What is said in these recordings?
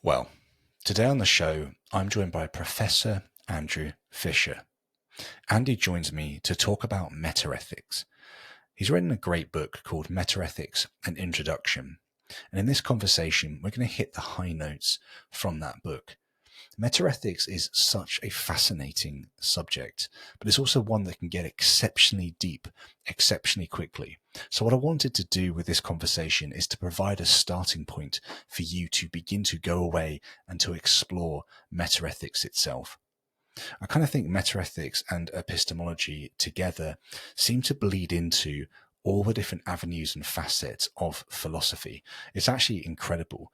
Well, today on the show, I'm joined by Professor Andrew Fisher. Andy joins me to talk about metaethics. He's written a great book called Metaethics and Introduction. And in this conversation, we're going to hit the high notes from that book. Metaethics is such a fascinating subject, but it's also one that can get exceptionally deep, exceptionally quickly. So what I wanted to do with this conversation is to provide a starting point for you to begin to go away and to explore metaethics itself. I kind of think metaethics and epistemology together seem to bleed into all the different avenues and facets of philosophy. It's actually incredible.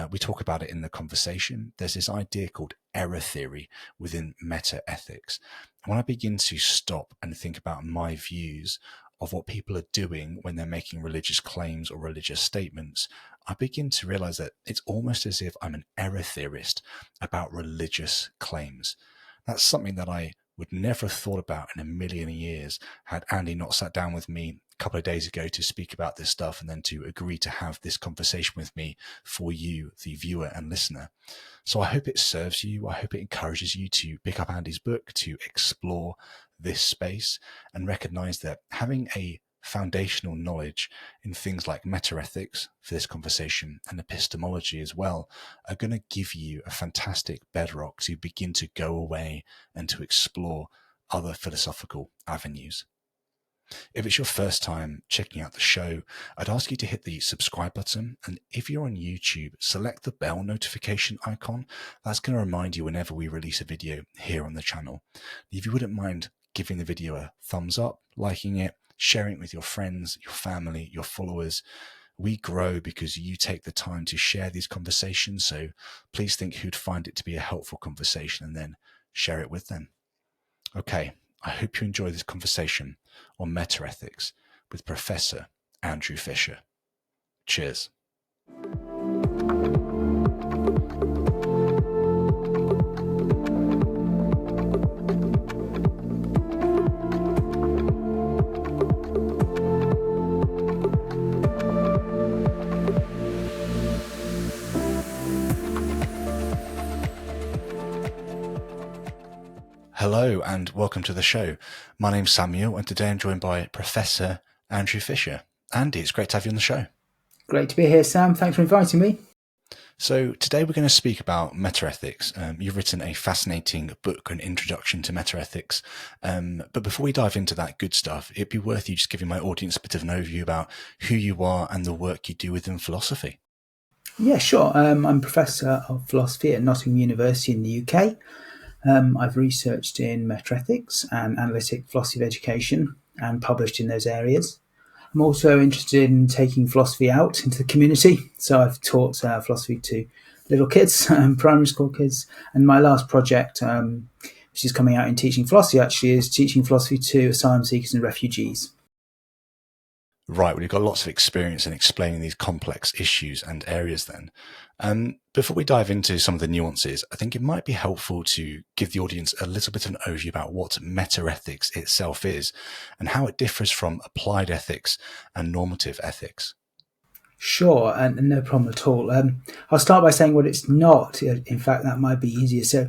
We talk about it in the conversation. There's this idea called error theory within metaethics. And when I begin to stop and think about my views of what people are doing when they're making religious claims or religious statements, I begin to realize that it's almost as if I'm an error theorist about religious claims. That's something that I would never have thought about in a million years had Andy not sat down with me a couple of days ago to speak about this stuff and then to agree to have this conversation with me for you, the viewer and listener. So I hope it serves you. I hope it encourages you to pick up Andy's book, to explore this space and recognize that having a foundational knowledge in things like metaethics for this conversation and epistemology as well are going to give you a fantastic bedrock to begin to go away and to explore other philosophical avenues. If it's your first time checking out the show, I'd ask you to hit the subscribe button, and if you're on YouTube, select the bell notification icon. That's going to remind you whenever we release a video here on the channel. If you wouldn't mind giving the video a thumbs up, liking it, sharing it with your friends, your family, your followers. We grow because you take the time to share these conversations, so please think who'd find it to be a helpful conversation and then share it with them. Okay, I hope you enjoy this conversation on metaethics with Professor Andrew Fisher. Cheers. Hello and welcome to the show. My name's Samuel and today I'm joined by Professor Andrew Fisher. Andy, it's great to have you on the show. Great to be here, Sam. Thanks for inviting me. So today we're going to speak about metaethics. You've written a fascinating book, An Introduction to Metaethics. But before we dive into that good stuff, it'd be worth you just giving my audience a bit of an overview about who you are and the work you do within philosophy. Yeah, sure. I'm Professor of Philosophy at Nottingham University in the UK. I've researched in metaethics and analytic philosophy of education and published in those areas. I'm also interested in taking philosophy out into the community. So I've taught philosophy to little kids, primary school kids. And my last project, which is coming out in teaching philosophy, actually, is teaching philosophy to asylum seekers and refugees. Right, well, you've got lots of experience in explaining these complex issues and areas then. Before we dive into some of the nuances, I think it might be helpful to give the audience a little bit of an overview about what metaethics itself is and how it differs from applied ethics and normative ethics. Sure, and no problem at all. I'll start by saying what it's not. In fact, that might be easier. So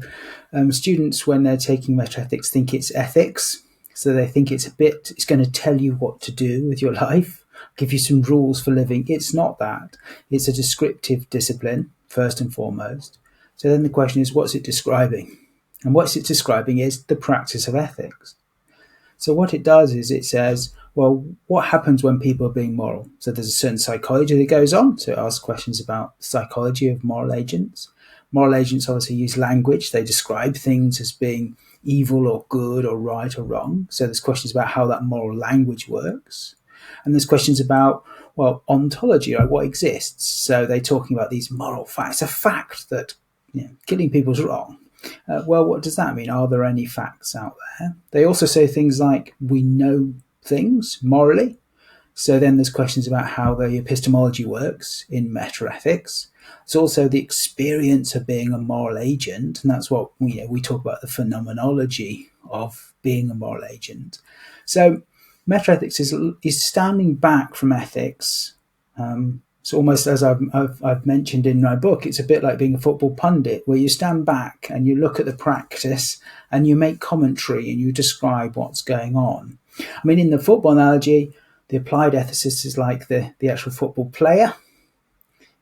students, when they're taking metaethics, think it's ethics. So they think it's going to tell you what to do with your life, give you some rules for living. It's not that. It's a descriptive discipline, first and foremost. So then the question is, what's it describing? And what it's describing is the practice of ethics. So what it does is it says, well, what happens when people are being moral? So there's a certain psychology that goes on. So it asks questions about the psychology of moral agents. Moral agents obviously use language. They describe things as being evil or good or right or wrong. So there's questions about how that moral language works. And there's questions about, well, ontology, right? What exists? So they're talking about these moral facts. A fact that killing people is wrong. Well, what does that mean? Are there any facts out there? They also say things like, we know things morally. So then there's questions about how the epistemology works in metaethics. It's also the experience of being a moral agent, and that's what we talk about, the phenomenology of being a moral agent. So metaethics is standing back from ethics It's almost, as I've mentioned in my book, it's a bit like being a football pundit, where you stand back and you look at the practice and you make commentary and you describe what's going on. I mean, in the football analogy, the applied ethicist is like the actual football player.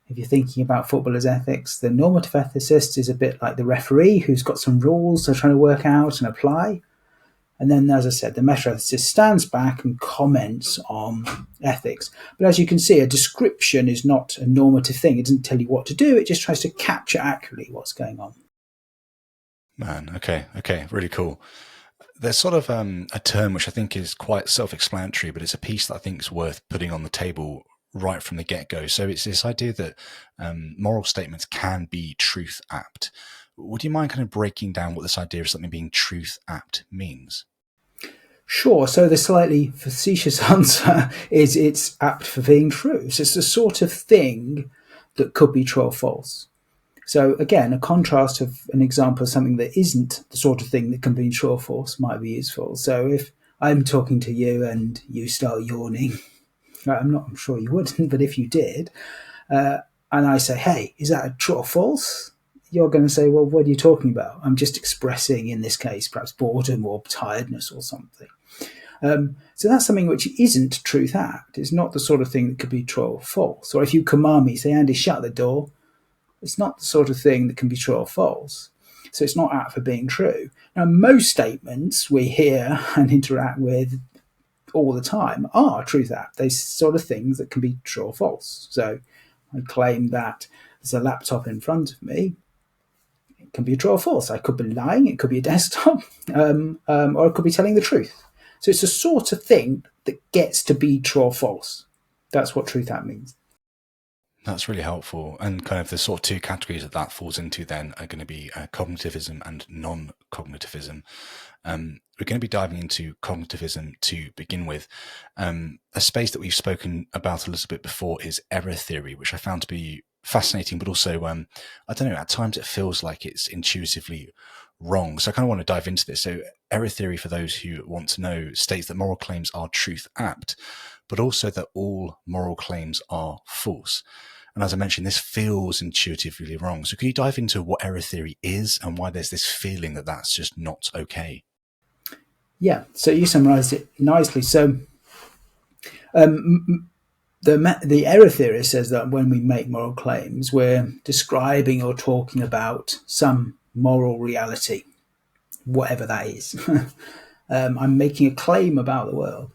If you're thinking about football as ethics, the normative ethicist is a bit like the referee who's got some rules they're trying to work out and apply. And then, as I said, the metaethicist stands back and comments on ethics. But as you can see, a description is not a normative thing. It doesn't tell you what to do. It just tries to capture accurately what's going on. Man, okay, really cool. There's sort of a term which I think is quite self-explanatory, but it's a piece that I think is worth putting on the table right from the get-go. So it's this idea that moral statements can be truth-apt. Would you mind kind of breaking down what this idea of something being truth-apt means? Sure. So the slightly facetious answer is it's apt for being true. So it's the sort of thing that could be true or false. So again, a contrast of an example of something that isn't the sort of thing that can be true or false might be useful. So if I'm talking to you and you start yawning, I'm sure you wouldn't, but if you did, and I say, hey, is that a true or false? You're going to say, well, what are you talking about? I'm just expressing, in this case, perhaps boredom or tiredness or something. So that's something which isn't truth-apt. It's not the sort of thing that could be true or false. Or if you command me, say, Andy, shut the door, it's not the sort of thing that can be true or false. So it's not apt for being true. Now, most statements we hear and interact with all the time are truth-apt. They're sort of things that can be true or false. So I claim that there's a laptop in front of me. It can be true or false. I could be lying. It could be a desktop, or it could be telling the truth. So it's a sort of thing that gets to be true or false. That's what truth-apt means. That's really helpful. And kind of the sort of two categories that falls into then are going to be cognitivism and non-cognitivism. We're going to be diving into cognitivism to begin with. A space that we've spoken about a little bit before is error theory, which I found to be fascinating, but also, I don't know, at times it feels like it's intuitively wrong. So I kind of want to dive into this. So error theory, for those who want to know, states that moral claims are truth-apt, but also that all moral claims are false. And as I mentioned, this feels intuitively wrong. So can you dive into what error theory is and why there's this feeling that that's just not okay? Yeah, so you summarised it nicely. So the error theory says that when we make moral claims, we're describing or talking about some moral reality, whatever that is. I'm making a claim about the world.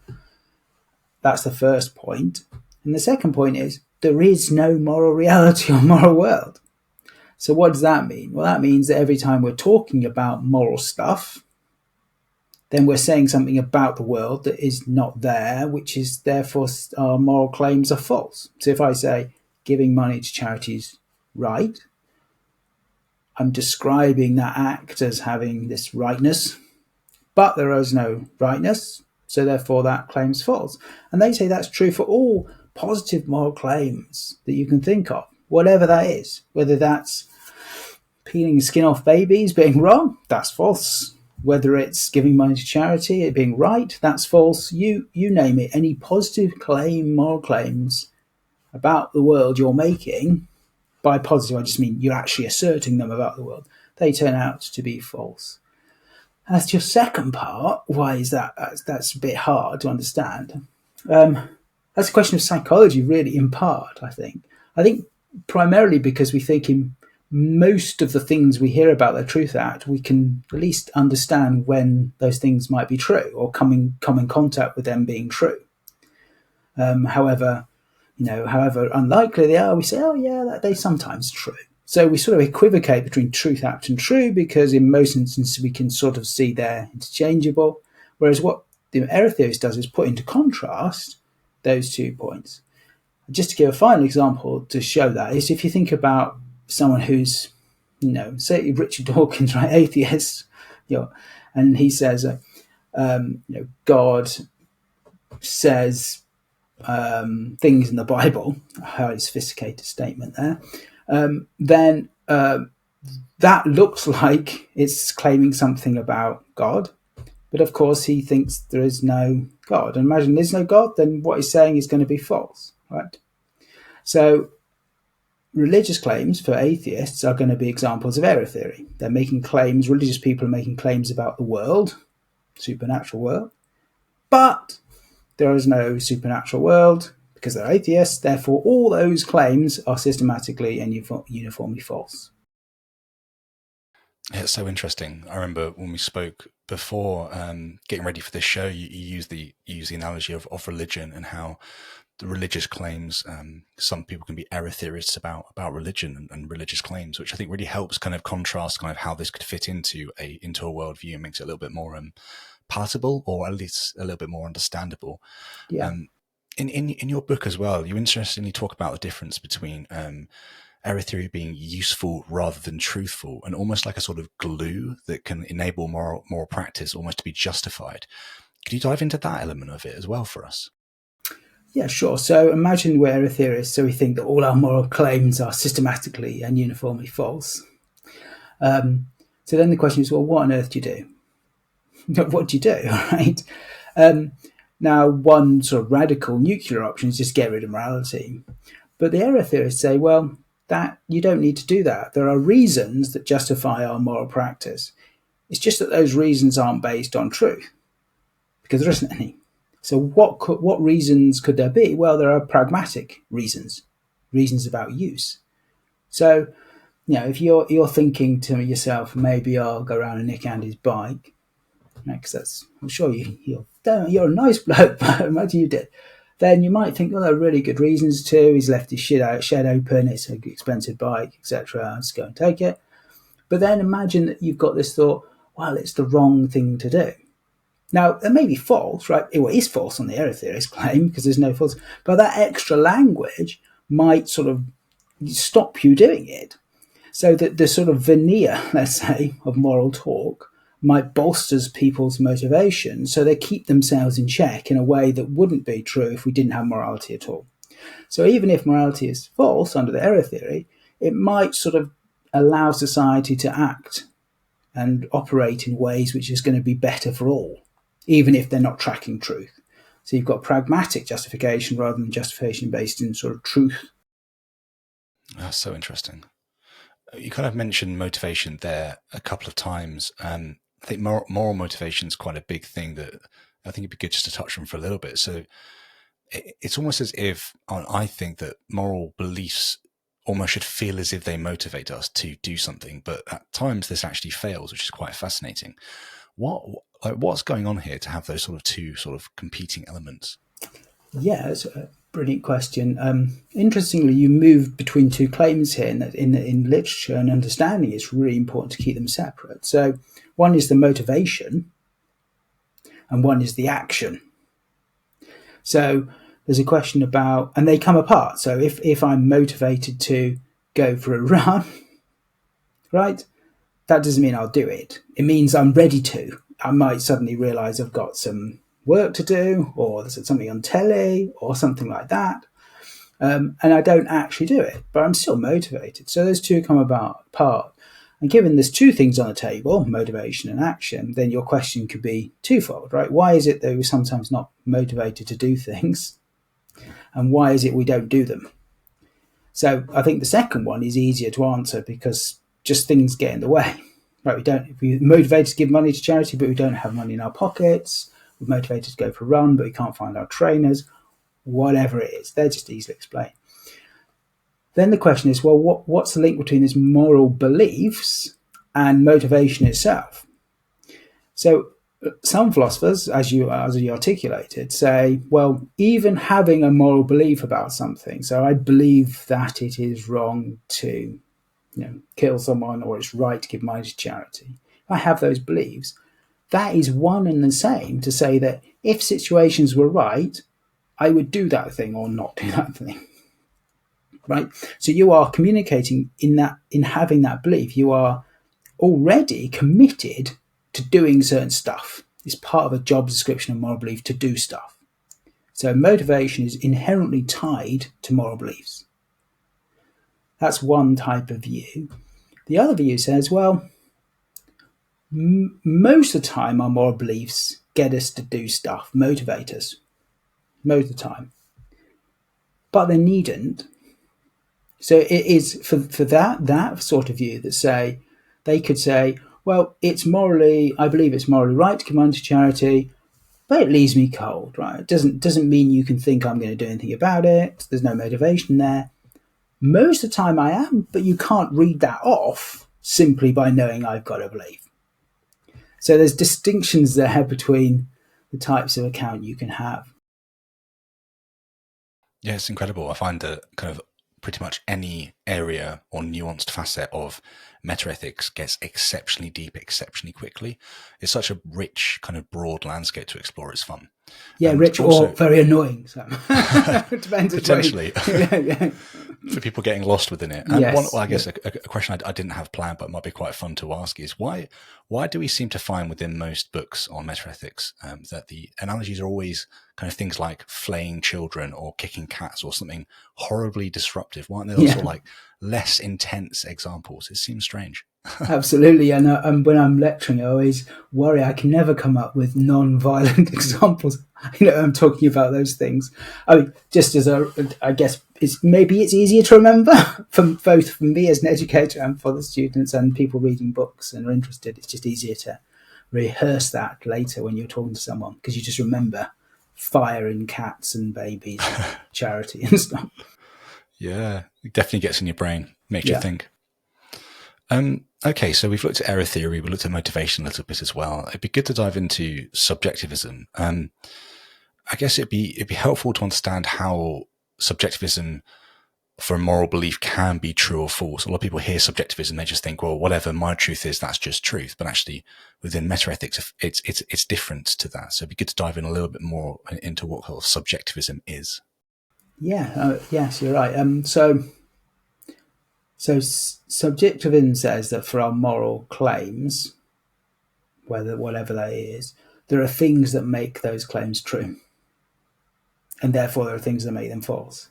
That's the first point. And the second point is there is no moral reality or moral world. So what does that mean? Well, that means that every time we're talking about moral stuff, then we're saying something about the world that is not there, which is therefore our moral claims are false. So if I say giving money to charity is right, I'm describing that act as having this rightness, but there is no rightness, so therefore that claim's false. And they say that's true for all positive moral claims that you can think of, whatever that is, whether that's peeling skin off babies being wrong, that's false. Whether it's giving money to charity, it being right, that's false. You name it, any positive claim, moral claims about the world you're making, by positive I just mean you're actually asserting them about the world, they turn out to be false. As to your second part, why is that? That's a bit hard to understand. That's a question of psychology, really, in part, I think. I think primarily because we think in most of the things we hear about the Truth-Apt, we can at least understand when those things might be true or come in contact with them being true. However unlikely they are, we say, oh yeah, they're sometimes true. So we sort of equivocate between truth-apt and true because in most instances we can sort of see they're interchangeable. Whereas what the error theorist does is put into contrast those 2 points. Just to give a final example to show that is if you think about someone who's, say Richard Dawkins, right, atheist, and he says, God says things in the Bible, a highly sophisticated statement there, then that looks like it's claiming something about God. But of course, he thinks there is no God. And imagine there's no God, then what he's saying is going to be false, right? So religious claims for atheists are going to be examples of error theory. They're making claims, religious people are making claims about the world, supernatural world, but there is no supernatural world because they're atheists. Therefore, all those claims are systematically and uniformly false. Yeah, it's so interesting. I remember when we spoke before, getting ready for this show, you use the analogy of religion and how the religious claims, some people can be error theorists about religion and religious claims, which I think really helps kind of contrast kind of how this could fit into a worldview and makes it a little bit more palatable, or at least a little bit more understandable. Yeah. In your book as well, you interestingly talk about the difference between error theory being useful rather than truthful, and almost like a sort of glue that can enable moral practice almost to be justified. Could you dive into that element of it as well for us? Yeah, sure. So imagine we're error theorists, so we think that all our moral claims are systematically and uniformly false. So then the question is, well, what on earth do you do? What do you do, right? Now, one sort of radical nuclear option is just get rid of morality. But the error theorists say, well, that you don't need to do that. There are reasons that justify our moral practice. It's just that those reasons aren't based on truth, because there isn't any. So what reasons could there be? Well, there are pragmatic reasons about use. So, if you're thinking to yourself, maybe I'll go around and nick Andy's bike, because I'm sure you're a nice bloke, but imagine you did. Then you might think, well, there are really good reasons to. He's left his shed open. It's an expensive bike, etc. I'll just go and take it. But then imagine that you've got this thought, well, it's the wrong thing to do. Now, it may be false, right? It is false on the error theorist claim because there's no false. But that extra language might sort of stop you doing it. So that the sort of veneer, let's say, of moral talk might bolster people's motivation, so they keep themselves in check in a way that wouldn't be true if we didn't have morality at all. So even if morality is false under the error theory, it might sort of allow society to act and operate in ways which is going to be better for all, even if they're not tracking truth. So you've got pragmatic justification rather than justification based in sort of truth. That's so interesting. You kind of mentioned motivation there a couple of times. I think moral motivation is quite a big thing that I think it'd be good just to touch on for a little bit. So it's almost as if I think that moral beliefs almost should feel as if they motivate us to do something, but at times this actually fails, which is quite fascinating. What's going on here to have those sort of two sort of competing elements? Yeah, it's a brilliant question. Interestingly, you moved between two claims here. In literature and understanding, it's really important to keep them separate. So one is the motivation and one is the action. So there's a question about, and they come apart. So if I'm motivated to go for a run, right, that doesn't mean I'll do it. It means I'm ready to. I might suddenly realize I've got some work to do, or there's something on telly or something like that. And I don't actually do it, but I'm still motivated. So those two come apart. And given there's two things on the table, motivation and action, then your question could be twofold, right? Why is it that we're sometimes not motivated to do things? And why is it we don't do them? So I think the second one is easier to answer because just things get in the way, right? We're motivated to give money to charity, but we don't have money in our pockets. We're motivated to go for a run, but we can't find our trainers. Whatever it is, they're just easily explained. Then the question is, well, what's the link between these moral beliefs and motivation itself? So some philosophers, as you articulated, say, well, even having a moral belief about something, so I believe that it is wrong to kill someone or it's right to give money to charity. If I have those beliefs, that is one and the same to say that if situations were right, I would do that thing or not do that thing. Right? So you are communicating in having that belief. You are already committed to doing certain stuff. It's part of a job description of moral belief to do stuff. So motivation is inherently tied to moral beliefs. That's one type of view. The other view says, well, most of the time our moral beliefs get us to do stuff, motivate us, most of the time. But they needn't. So it is for that sort of view that say they could say, well, I believe it's morally right to give money to charity, but it leaves me cold, right? It doesn't mean you can think I'm going to do anything about it. There's no motivation there. Most of the time I am, but you can't read that off simply by knowing I've got to believe. So there's distinctions there between the types of account you can have. Yeah, it's incredible. I find that kind of pretty much any area or nuanced facet of metaethics gets exceptionally deep, exceptionally quickly. It's such a rich, kind of broad landscape to explore. It's fun. Yeah, rich or very annoying. So. Depends. Potentially. Yeah. For people getting lost within it. And yes, I guess a question I didn't have planned, but might be quite fun to ask is why do we seem to find within most books on metaethics that the analogies are always kind of things like flaying children or kicking cats or something horribly disruptive? Why aren't they also like less intense examples? It seems strange. Absolutely, and when I'm lecturing, I always worry I can never come up with non-violent examples. I'm talking about those things. I mean, just as I guess it's easier to remember from both for me as an educator and for the students and people reading books and are interested. It's just easier to rehearse that later when you're talking to someone because you just remember fire and cats and babies, and charity and stuff. Yeah, it definitely gets in your brain, makes you think. Okay, so we've looked at error theory, we looked at motivation a little bit as well. It'd be good to dive into subjectivism. I guess it'd be helpful to understand how subjectivism for a moral belief can be true or false. A lot of people hear subjectivism, they just think, well, whatever my truth is, that's just truth. But actually, within metaethics, it's different to that. So it'd be good to dive in a little bit more into what subjectivism is. Yeah, yes, you're right. So subjectivism says that for our moral claims, whatever that is, there are things that make those claims true, and therefore there are things that make them false.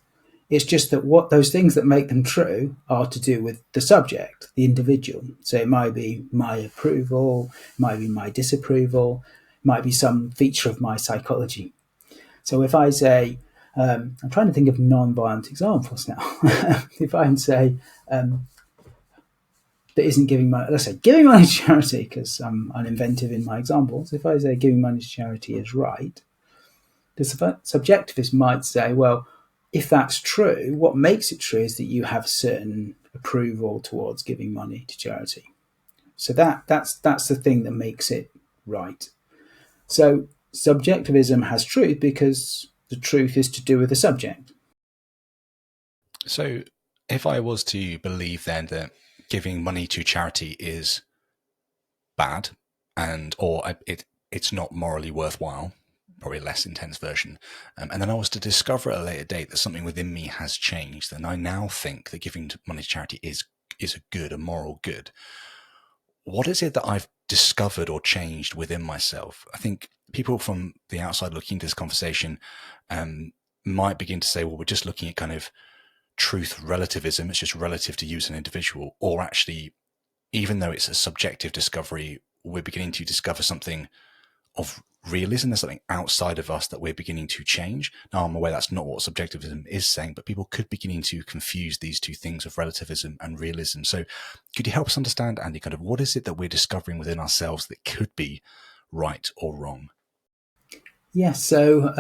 It's just that what those things that make them true are to do with the subject, the individual. So it might be my approval, it might be my disapproval, it might be some feature of my psychology. So if I say, I'm trying to think of non-violent examples now. If I say, that isn't giving money, let's say giving money to charity, because I'm uninventive in my examples. If I say giving money to charity is right, the subjectivist might say, well, if that's true, what makes it true is that you have certain approval towards giving money to charity. So that's the thing that makes it right. So subjectivism has truth because the truth is to do with the subject. So if I was to believe then that giving money to charity is bad it's not morally worthwhile, probably a less intense version, and then I was to discover at a later date that something within me has changed, then I now think that giving money to charity is a moral good. What is it that I've discovered or changed within myself? I think people from the outside looking into this conversation might begin to say, well, we're just looking at kind of truth relativism. It's just relative to you as an individual. Or actually, even though it's a subjective discovery, we're beginning to discover something of realism. There's something outside of us that we're beginning to change. Now, I'm aware that's not what subjectivism is saying, but people could beginning to confuse these two things of relativism and realism. So could you help us understand, Andy, kind of what is it that we're discovering within ourselves that could be right or wrong? Yes. So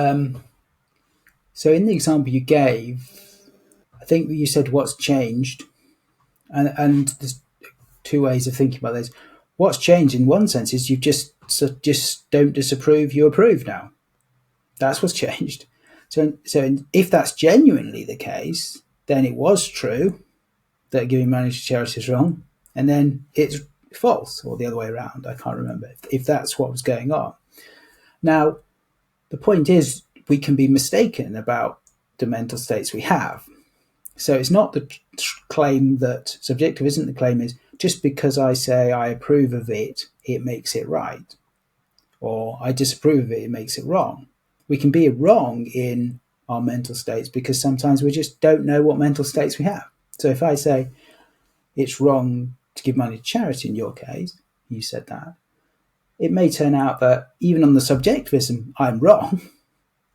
in the example you gave, I think you said what's changed, and there's two ways of thinking about this. What's changed in one sense is you just don't disapprove, you approve now. That's what's changed. So if that's genuinely the case, then it was true that giving money to charity is wrong, and then it's false, or the other way around. I can't remember if that's what was going on. Now, the point is we can be mistaken about the mental states we have. So it's not the claim that subjectivism, the claim is just because I say I approve of it, it makes it right. Or I disapprove of it, it makes it wrong. We can be wrong in our mental states because sometimes we just don't know what mental states we have. So if I say it's wrong to give money to charity in your case, you said that, it may turn out that even on the subjectivism, I'm wrong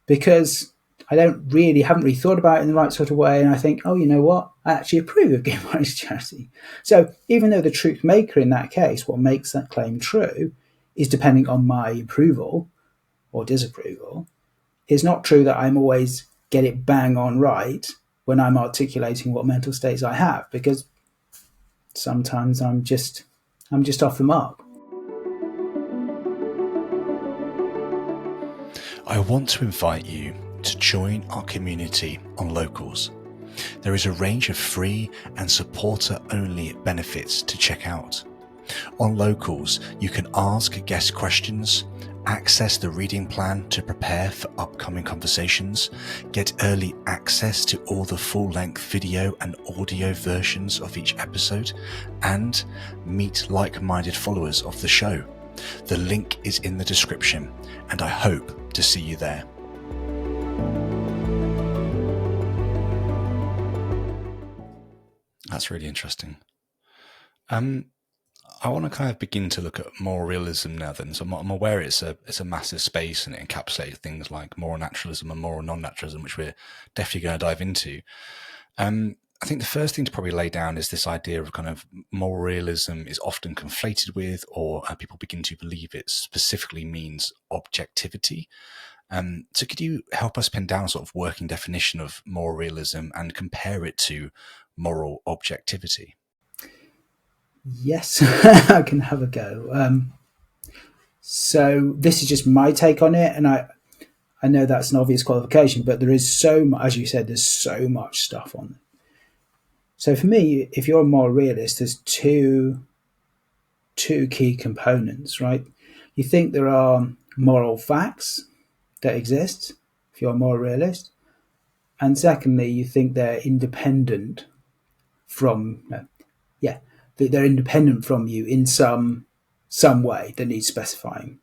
because haven't really thought about it in the right sort of way, and I think, oh, you know what? I actually approve of giving money to charity. So even though the truth maker in that case, what makes that claim true, is depending on my approval or disapproval, it's not true that I'm always get it bang on right when I'm articulating what mental states I have, because sometimes I'm just off the mark. I want to invite you to join our community on Locals. There is a range of free and supporter-only benefits to check out. On Locals, you can ask guest questions, access the reading plan to prepare for upcoming conversations, get early access to all the full-length video and audio versions of each episode, and meet like-minded followers of the show. The link is in the description, and I hope to see you there. That's really interesting. I want to kind of begin to look at moral realism now then. So I'm aware it's a massive space, and it encapsulates things like moral naturalism and moral non-naturalism, which we're definitely going to dive into. I think the first thing to probably lay down is this idea of kind of moral realism is often conflated with, or people begin to believe it specifically means objectivity. So could you help us pin down a sort of working definition of moral realism and compare it to moral objectivity? Yes, I can have a go. So this is just my take on it, and I know that's an obvious qualification, but there is so much, as you said, there's so much stuff on it. So for me, if you're a moral realist, there's two key components, right? You think there are moral facts that exist if you're a moral realist, and secondly, you think they're independent from they're independent from you in some way that needs specifying.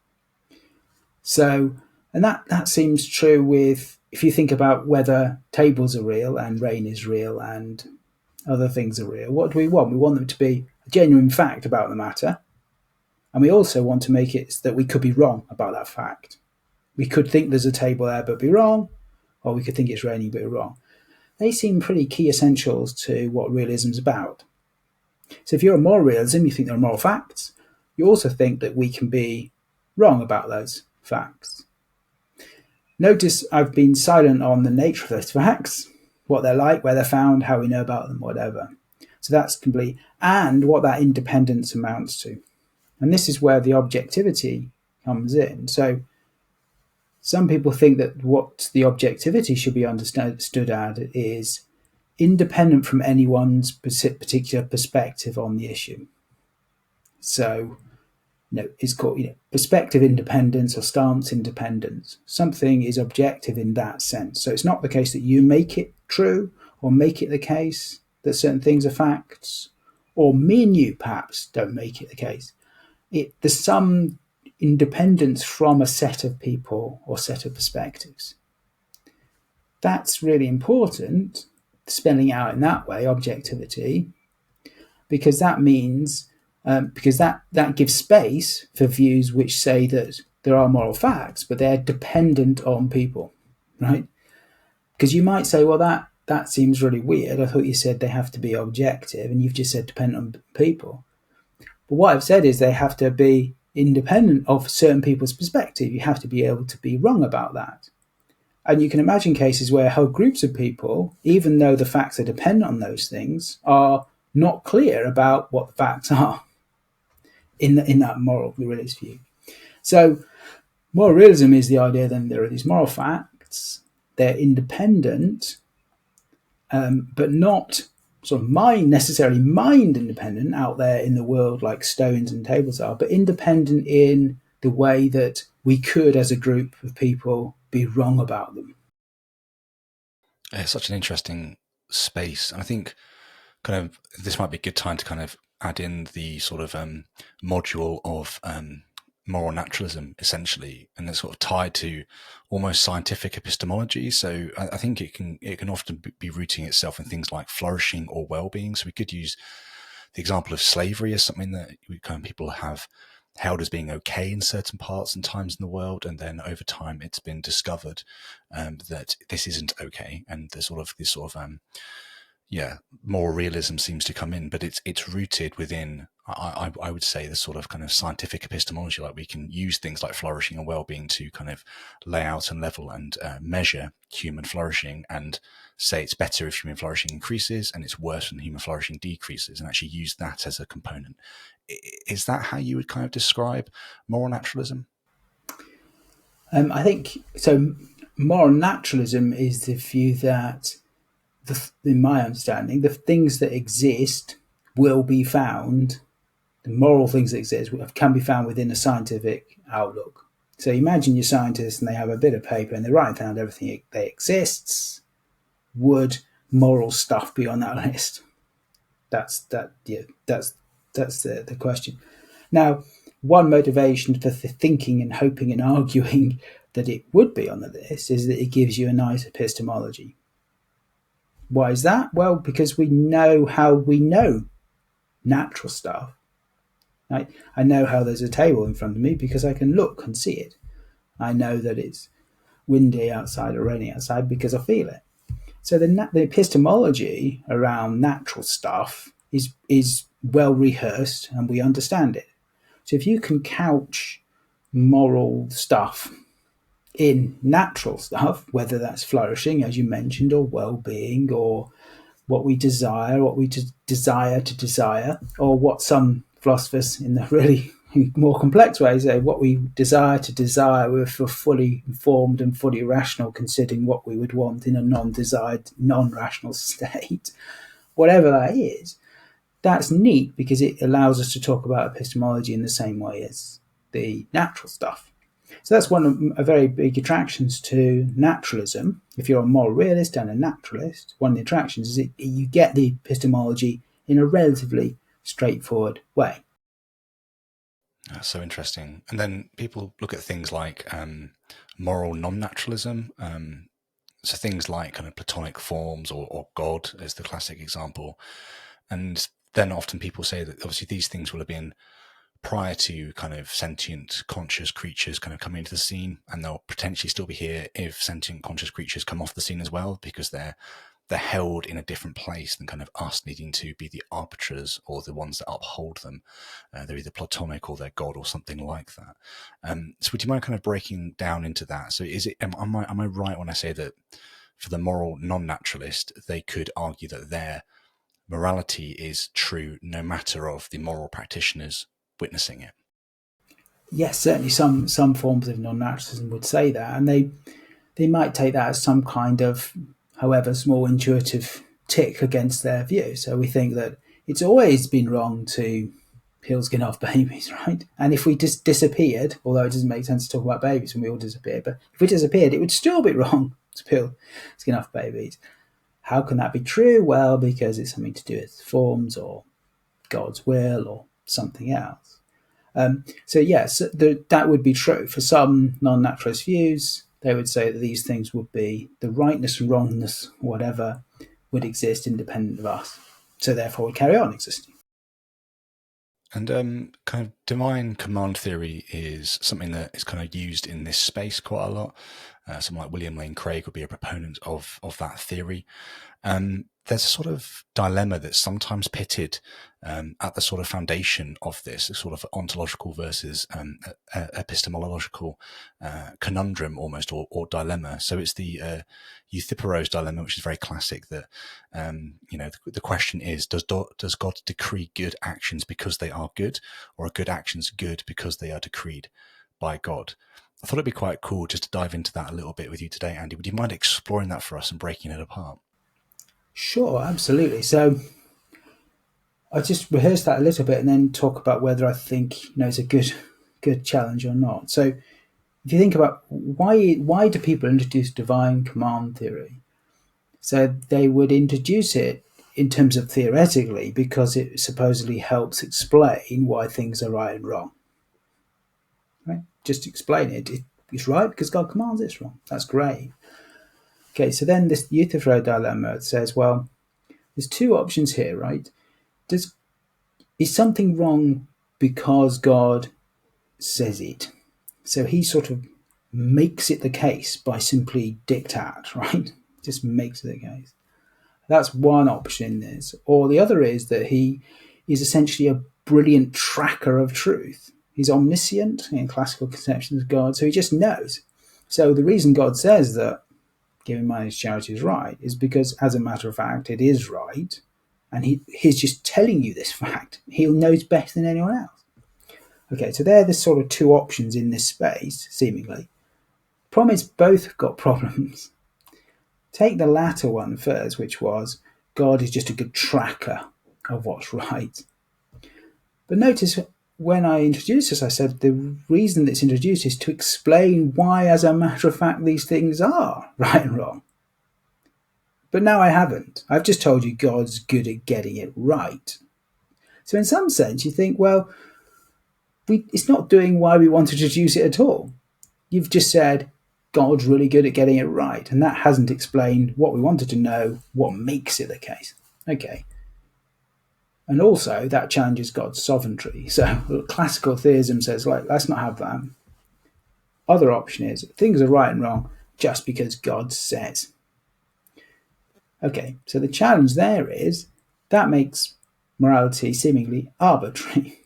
So, and that seems true with, if you think about whether tables are real and rain is real and other things are real, what do we want? We want them to be a genuine fact about the matter, and we also want to make it that we could be wrong about that fact. We could think there's a table there but be wrong, or we could think it's raining but be wrong. They seem pretty key essentials to what realism is about. So if you're a moral realism, you think there are moral facts. You also think that we can be wrong about those facts. Notice I've been silent on the nature of those facts, what they're like, where they're found, how we know about them, whatever. So that's complete, and what that independence amounts to. And this is where the objectivity comes in. So some people think that what the objectivity should be understood as is independent from anyone's particular perspective on the issue. So, it's called perspective independence or stance independence. Something is objective in that sense. So it's not the case that you make it true or make it the case that certain things are facts, or me and you perhaps don't make it the case. There's some independence from a set of people or set of perspectives. That's really important, spelling out in that way, objectivity, because that means, because that gives space for views which say that there are moral facts, but they're dependent on people, right? Because you might say, well, that seems really weird. I thought you said they have to be objective, and you've just said dependent on people. But what I've said is they have to be independent of certain people's perspective. You have to be able to be wrong about that. And you can imagine cases where whole groups of people, even though the facts are dependent on those things, are not clear about what the facts are in that moral realist view. So moral realism is the idea that there are these moral facts, they're independent, but not sort of necessarily mind independent out there in the world like stones and tables are, but independent in the way that we could, as a group of people, be wrong about them. It's such an interesting space. And I think kind of this might be a good time to kind of add in the sort of module of moral naturalism, essentially, and it's sort of tied to almost scientific epistemology. So I think it can often be rooting itself in things like flourishing or well-being. So we could use the example of slavery as something that people have held as being okay in certain parts and times in the world, and then over time it's been discovered that this isn't okay, and there's sort of this sort of moral realism seems to come in, but it's rooted within, I would say, the sort of kind of scientific epistemology. Like we can use things like flourishing and well-being to kind of lay out and level and measure human flourishing and say it's better if human flourishing increases and it's worse when human flourishing decreases, and actually use that as a component. Is that how you would kind of describe moral naturalism? I think so. Moral naturalism is the view that, in my understanding, the things that exist will be found. The moral things that exist can be found within a scientific outlook. So imagine you're scientists and they have a bit of paper and they write down everything that exists. Would moral stuff be on that list? That's the question. Now, one motivation for thinking and hoping and arguing that it would be on the list is that it gives you a nice epistemology. Why is that? Well, because we know how we know natural stuff. Right? I know how there's a table in front of me because I can look and see it. I know that it's windy outside or raining outside because I feel it. So the epistemology around natural stuff is well rehearsed and we understand it. So if you can couch moral stuff in natural stuff, whether that's flourishing, as you mentioned, or well-being, or what we desire, desire to desire, or what some philosophers in the really more complex way say, what we desire to desire, we're fully informed and fully rational, considering what we would want in a non-desired, non-rational state. Whatever that is, that's neat because it allows us to talk about epistemology in the same way as the natural stuff. So that's one of the very big attractions to naturalism. If you're a moral realist and a naturalist, one of the attractions is you get the epistemology in a relatively straightforward way. That's so interesting. And then people look at things like moral non-naturalism. So things like kind of Platonic forms or God is the classic example. And then often people say that obviously these things will have been prior to kind of sentient conscious creatures kind of coming into the scene, and they'll potentially still be here if sentient conscious creatures come off the scene as well, because they're held in a different place than kind of us needing to be the arbiters or the ones that uphold them. They're either Platonic or they're God or something like that. So would you mind kind of breaking down into that? So is it, am I right when I say that for the moral non-naturalist, they could argue that their morality is true no matter of the moral practitioners witnessing it? Yes, certainly some forms of non-naturalism would say that, and they might take that as some kind of, however small, intuitive tick against their view. So we think that it's always been wrong to peel skin off babies, right? And if we just disappeared, although it doesn't make sense to talk about babies when we all disappear, but if we disappeared, it would still be wrong to peel skin off babies. How can that be true? Well, because it's something to do with forms or God's will or something else. So yes, that would be true. For some non-naturalist views, they would say that these things would be, the rightness and wrongness, whatever, would exist independent of us. So therefore would carry on existing. And kind of divine command theory is something that is kind of used in this space quite a lot. Someone like William Lane Craig would be a proponent of that theory. There's a sort of dilemma that's sometimes pitted at the sort of foundation of this, a sort of ontological versus epistemological conundrum almost, or dilemma. So it's the Euthyphros dilemma, which is very classic, that the question is, does God decree good actions because they are good, or are good actions good because they are decreed by God? I thought it'd be quite cool just to dive into that a little bit with you today, Andy. Would you mind exploring that for us and breaking it apart? Sure, absolutely. So I'll just rehearse that a little bit and then talk about whether I think it's a good challenge or not. So if you think about why do people introduce divine command theory? So they would introduce it in terms of theoretically because it supposedly helps explain why things are right and wrong. Right? Just explain it. It's right because God commands it's wrong. That's great. Okay, so then this Euthyphro dilemma says, well, there's two options here, right? Is something wrong because God says it. So he sort of makes it the case by simply diktat, right? Just makes it the case. That's one option in this. Or the other is that he is essentially a brilliant tracker of truth. He's omniscient in classical conceptions of God, so he just knows. So the reason God says that giving money to charity is right is because, as a matter of fact, it is right, and he's just telling you this fact. He knows better than anyone else. Okay, so they're the sort of two options in this space, seemingly. Problem is, both have got problems. Take the latter one first, which was God is just a good tracker of what's right. But notice when I introduced this, I said the reason it's introduced is to explain why, as a matter of fact, these things are right and wrong. But now I haven't. I've just told you God's good at getting it right. So in some sense, you think, well, it's not doing why we want to introduce it at all. You've just said God's really good at getting it right, and that hasn't explained what we wanted to know, what makes it the case. Okay. And also, that challenges God's sovereignty. So classical theism says, like, let's not have that. Other option is things are right and wrong just because God says. Okay, so the challenge there is that makes morality seemingly arbitrary.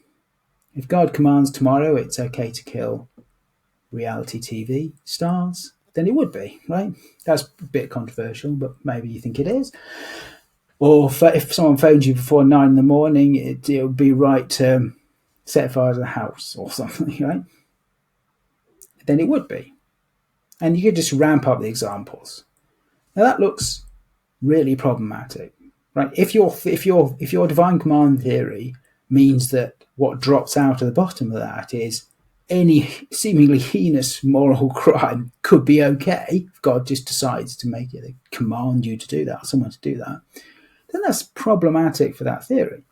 If God commands tomorrow it's okay to kill reality TV stars, then it would be, right? That's a bit controversial, but maybe you think it is. Or if someone phones you before 9 in the morning, it would be right to set fire to the house or something, right? Then it would be. And you could just ramp up the examples. Now that looks really problematic, right? If your divine command theory means that what drops out of the bottom of that is any seemingly heinous moral crime could be okay if God just decides to make it, command you to do that, someone to do that, then that's problematic for that theory.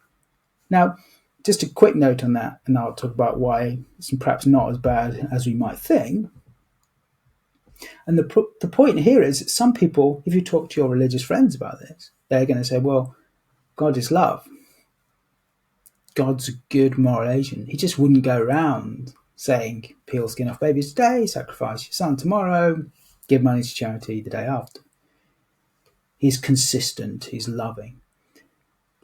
Now, just a quick note on that, and I'll talk about why it's perhaps not as bad as we might think. And the point here is that some people, if you talk to your religious friends about this, they're going to say, well, God is love. God's a good moral agent. He just wouldn't go around saying, peel skin off babies today, sacrifice your son tomorrow, give money to charity the day after. He's consistent, he's loving.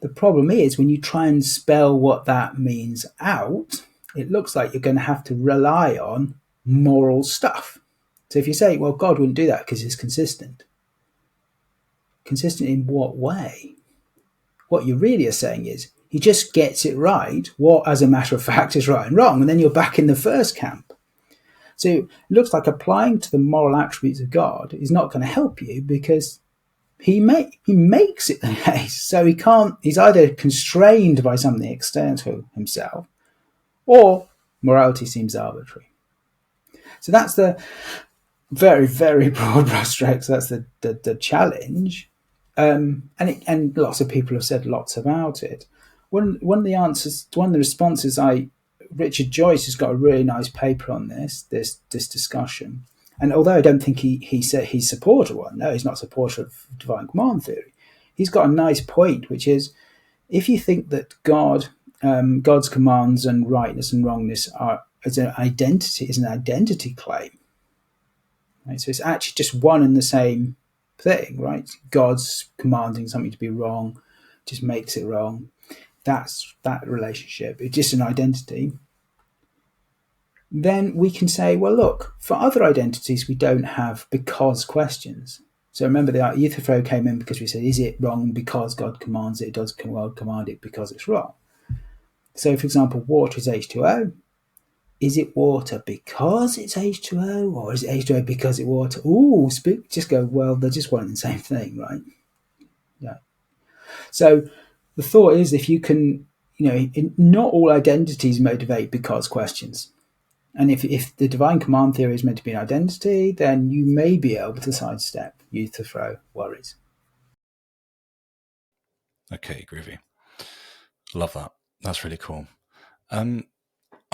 The problem is when you try and spell what that means out, it looks like you're going to have to rely on moral stuff. So if you say, well, God wouldn't do that because he's consistent. Consistent in what way? What you really are saying is he just gets it right, what as a matter of fact is right and wrong, and then you're back in the first camp. So it looks like applying to the moral attributes of God is not going to help you because he makes it the case. So he's either constrained by something external to himself or morality seems arbitrary. So that's the very, very broad brushstrokes. That's the challenge. And lots of people have said lots about it. One of the responses Richard Joyce has got a really nice paper on this discussion. And although I don't think he said he's supporter one, no, he's not a supporter of divine command theory. He's got a nice point, which is if you think that God's commands and rightness and wrongness is an identity claim, right? So it's actually just one and the same thing, right? God's commanding something to be wrong, just makes it wrong. That's that relationship. It's just an identity. Then we can say, well, look, for other identities, we don't have because questions. So remember, the euthyphro came in because we said, is it wrong because God commands it? Does God command it because it's wrong? So, for example, water is H2O. Is it water because it's H2O, or is it H2O because it's water? Ooh, just go, well, they're just one and the same thing, right? Yeah. So the thought is if you can, not all identities motivate because questions. And if the divine command theory is meant to be an identity, then you may be able to sidestep euthyphro worries. Okay, groovy. Love that. That's really cool. I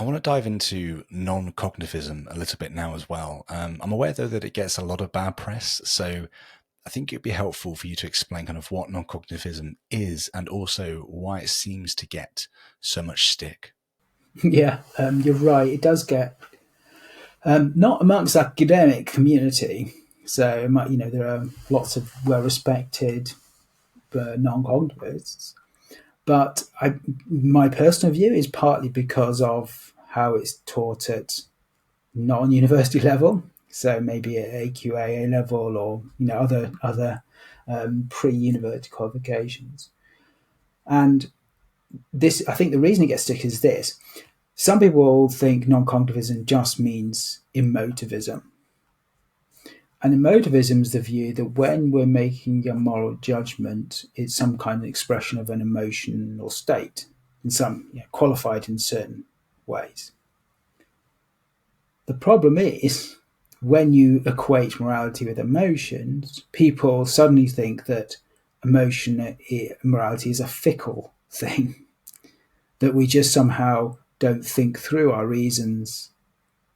want to dive into non-cognitivism a little bit now as well. I'm aware, though, that it gets a lot of bad press, so I think it'd be helpful for you to explain kind of what non-cognitivism is and also why it seems to get so much stick. Yeah, you're right. It does get not amongst academic community. So there are lots of well-respected non-cognitivists, but my personal view is partly because of how it's taught at non-university level. So maybe at AQA level, or other pre-university qualifications. And this, I think, the reason it gets stick is this: some people think non-cognitivism just means emotivism. And emotivism is the view that when we're making a moral judgment, it's some kind of expression of an emotional state, and qualified in certain ways. The problem is when you equate morality with emotions, people suddenly think that morality is a fickle thing, that we just somehow don't think through our reasons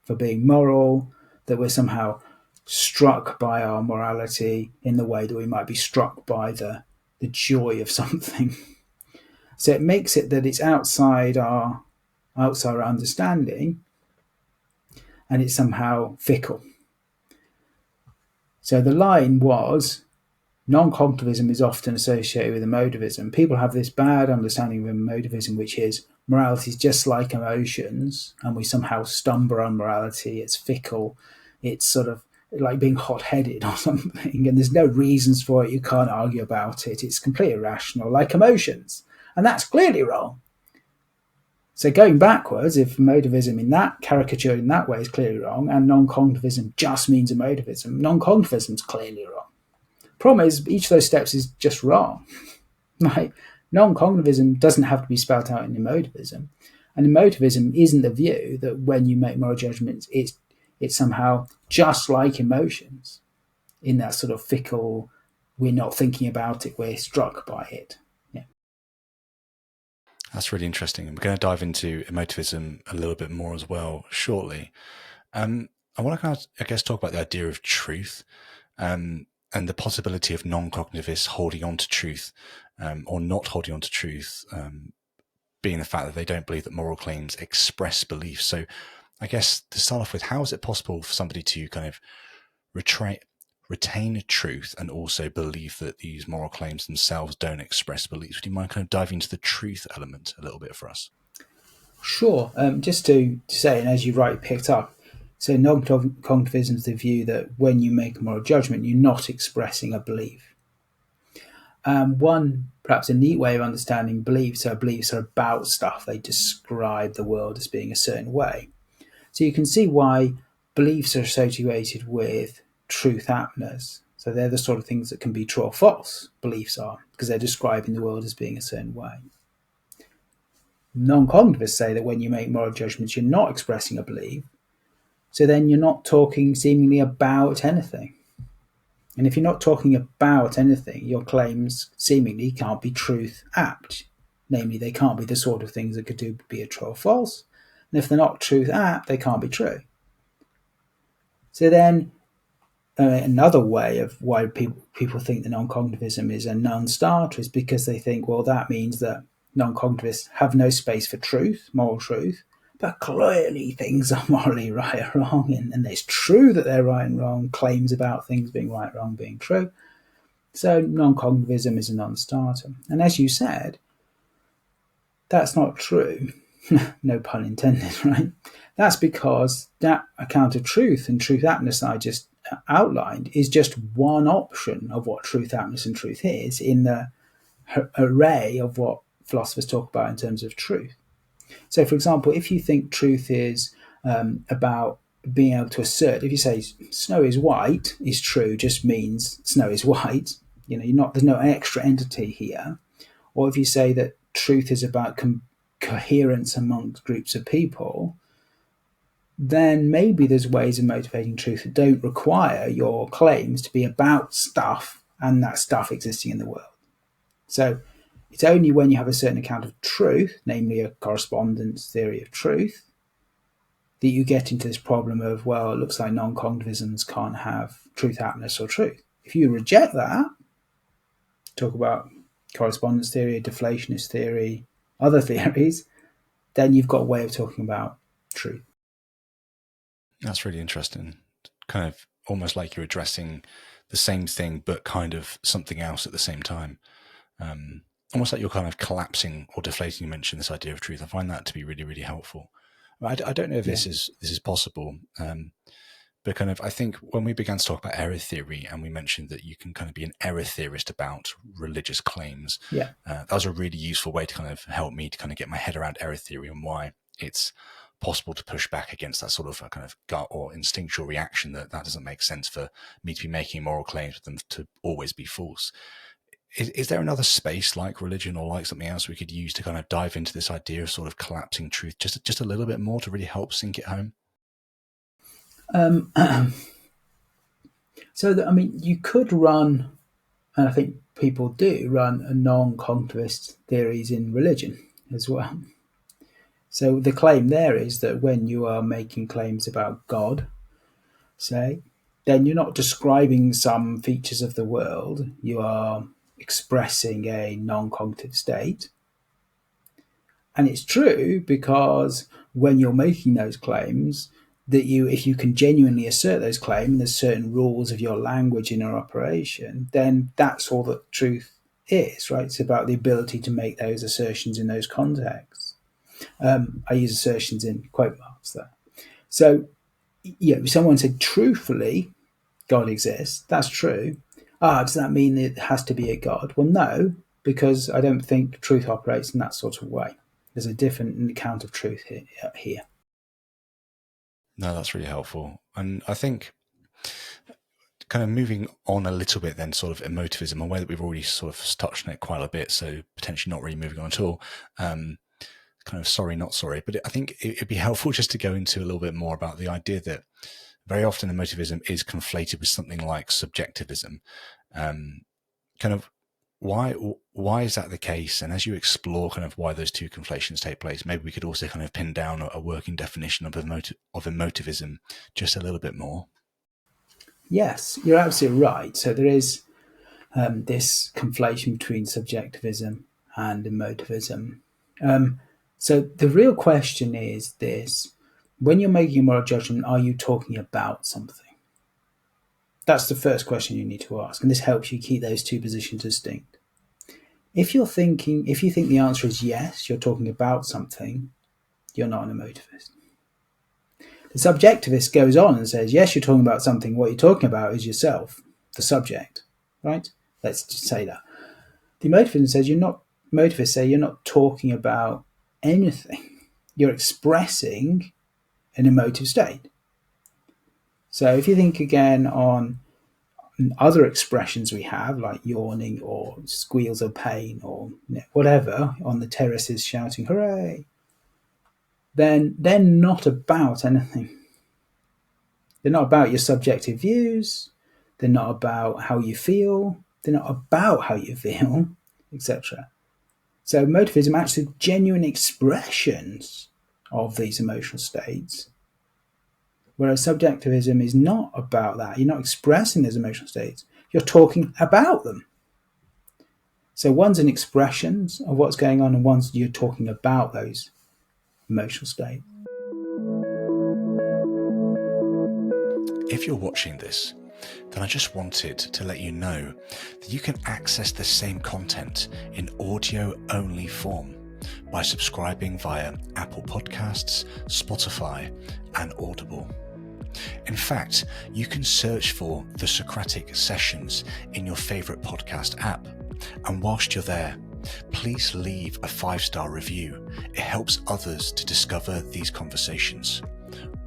for being moral, that we're somehow struck by our morality in the way that we might be struck by the joy of something. So it makes it that it's outside our understanding, and it's somehow fickle. So the line was, non-cognitivism is often associated with emotivism. People have this bad understanding of emotivism, which is morality is just like emotions, and we somehow stumble on morality. It's fickle. It's sort of like being hot-headed or something, and there's no reasons for it. You can't argue about it. It's completely irrational, like emotions, and that's clearly wrong. So going backwards, if emotivism in that caricatured in that way is clearly wrong, and non-cognitivism just means emotivism, non-cognitivism is clearly wrong. Problem is, each of those steps is just wrong. Like, non-cognitivism doesn't have to be spelled out in emotivism, and emotivism isn't the view that when you make moral judgments, it's somehow just like emotions, in that sort of fickle, we're not thinking about it, we're struck by it. Yeah. That's really interesting. And we're going to dive into emotivism a little bit more as well shortly. I want to kind of, I guess, talk about the idea of truth, and the possibility of non-cognitivists holding on to truth, or not holding on to truth, being the fact that they don't believe that moral claims express belief. So I guess to start off with, how is it possible for somebody to kind of retain truth and also believe that these moral claims themselves don't express beliefs? Do you mind kind of diving into the truth element a little bit for us? Sure. Just to say, and as you rightly picked up, so non-cognitivism is the view that when you make a moral judgment, you're not expressing a belief. One, perhaps a neat way of understanding beliefs are about stuff. They describe the world as being a certain way. So you can see why beliefs are associated with truth-aptness. So they're the sort of things that can be true or false, beliefs are, because they're describing the world as being a certain way. Non-cognitivists say that when you make moral judgments, you're not expressing a belief. So then you're not talking seemingly about anything. And if you're not talking about anything, your claims seemingly can't be truth-apt. Namely, they can't be the sort of things that could be a true or false. And if they're not truth-apt, they can't be true. So then another way of why people think that non-cognitivism is a non-starter is because they think, well, that means that non-cognitivists have no space for truth, moral truth, but clearly things are morally right or wrong, and it's true that they're right and wrong, claims about things being right, wrong, being true. So non-cognitivism is a non-starter. And as you said, that's not true. No pun intended, right? That's because that account of truth and truth-aptness that I just outlined is just one option of what truth-aptness and truth is in the array of what philosophers talk about in terms of truth. So, for example, if you think truth is about being able to assert, if you say snow is white is true, just means snow is white. There's no extra entity here. Or if you say that truth is about coherence amongst groups of people, then maybe there's ways of motivating truth that don't require your claims to be about stuff and that stuff existing in the world. So it's only when you have a certain account of truth, namely a correspondence theory of truth, that you get into this problem of, well, it looks like non-cognitivisms can't have truth-aptness or truth. If you reject that, talk about correspondence theory, deflationist theory, other theories, then you've got a way of talking about truth. That's really interesting. Kind of almost like you're addressing the same thing, but kind of something else at the same time. Almost like you're kind of collapsing or deflating. You mentioned this idea of truth. I find that to be really, really helpful. I don't know if this is possible, but kind of I think when we began to talk about error theory, and we mentioned that you can kind of be an error theorist about religious claims, that was a really useful way to kind of help me to kind of get my head around error theory and why it's possible to push back against that sort of kind of gut or instinctual reaction that doesn't make sense for me to be making moral claims for them to always be false. Is there another space like religion or like something else we could use to kind of dive into this idea of sort of collapsing truth just a little bit more to really help sink it home? You could run, and I think people do run, a non-cognitivist theories in religion as well. So the claim there is that when you are making claims about God, say, then you're not describing some features of the world, you are expressing a non-cognitive state. And it's true because when you're making those claims, that if you can genuinely assert those claims, and there's certain rules of your language in your operation, then that's all that truth is, right? It's about the ability to make those assertions in those contexts. I use assertions in quote marks there. So, if someone said truthfully, God exists, that's true. Does that mean it has to be a God? Well, no, because I don't think truth operates in that sort of way. There's a different account of truth here. No, that's really helpful. And I think kind of moving on a little bit then, sort of emotivism, aware that we've already sort of touched on it quite a bit, so potentially not really moving on at all. Kind of sorry, not sorry, but I think it'd be helpful just to go into a little bit more about the idea that very often emotivism is conflated with something like subjectivism. Kind of why is that the case? And as you explore kind of why those two conflations take place, maybe we could also kind of pin down a working definition of emotivism just a little bit more. Yes, you're absolutely right. So there is this conflation between subjectivism and emotivism. So the real question is this: when you're making a moral judgment, are you talking about something? That's the first question you need to ask, and this helps you keep those two positions distinct. If you think the answer is yes, you're talking about something, you're not an emotivist. The subjectivist goes on and says, yes, you're talking about something. What you're talking about is yourself, the subject, right? Let's just say that. The emotivist says you're not talking about anything. You're expressing an emotive state. So if you think again on other expressions we have, like yawning or squeals of pain or whatever, on the terraces shouting, hooray, then they're not about anything. They're not about your subjective views. They're not about how you feel. They're not about how you feel, etc. So emotivism actually genuine expressions of these emotional states, whereas subjectivism is not about that. You're not expressing those emotional states. You're talking about them. So one's an expression of what's going on, and one's you're talking about those emotional states. If you're watching this, then I just wanted to let you know that you can access the same content in audio-only form by subscribing via Apple Podcasts, Spotify, and Audible. In fact, you can search for the Socratic Sessions in your favourite podcast app, and whilst you're there, please leave a 5-star review. It helps others to discover these conversations.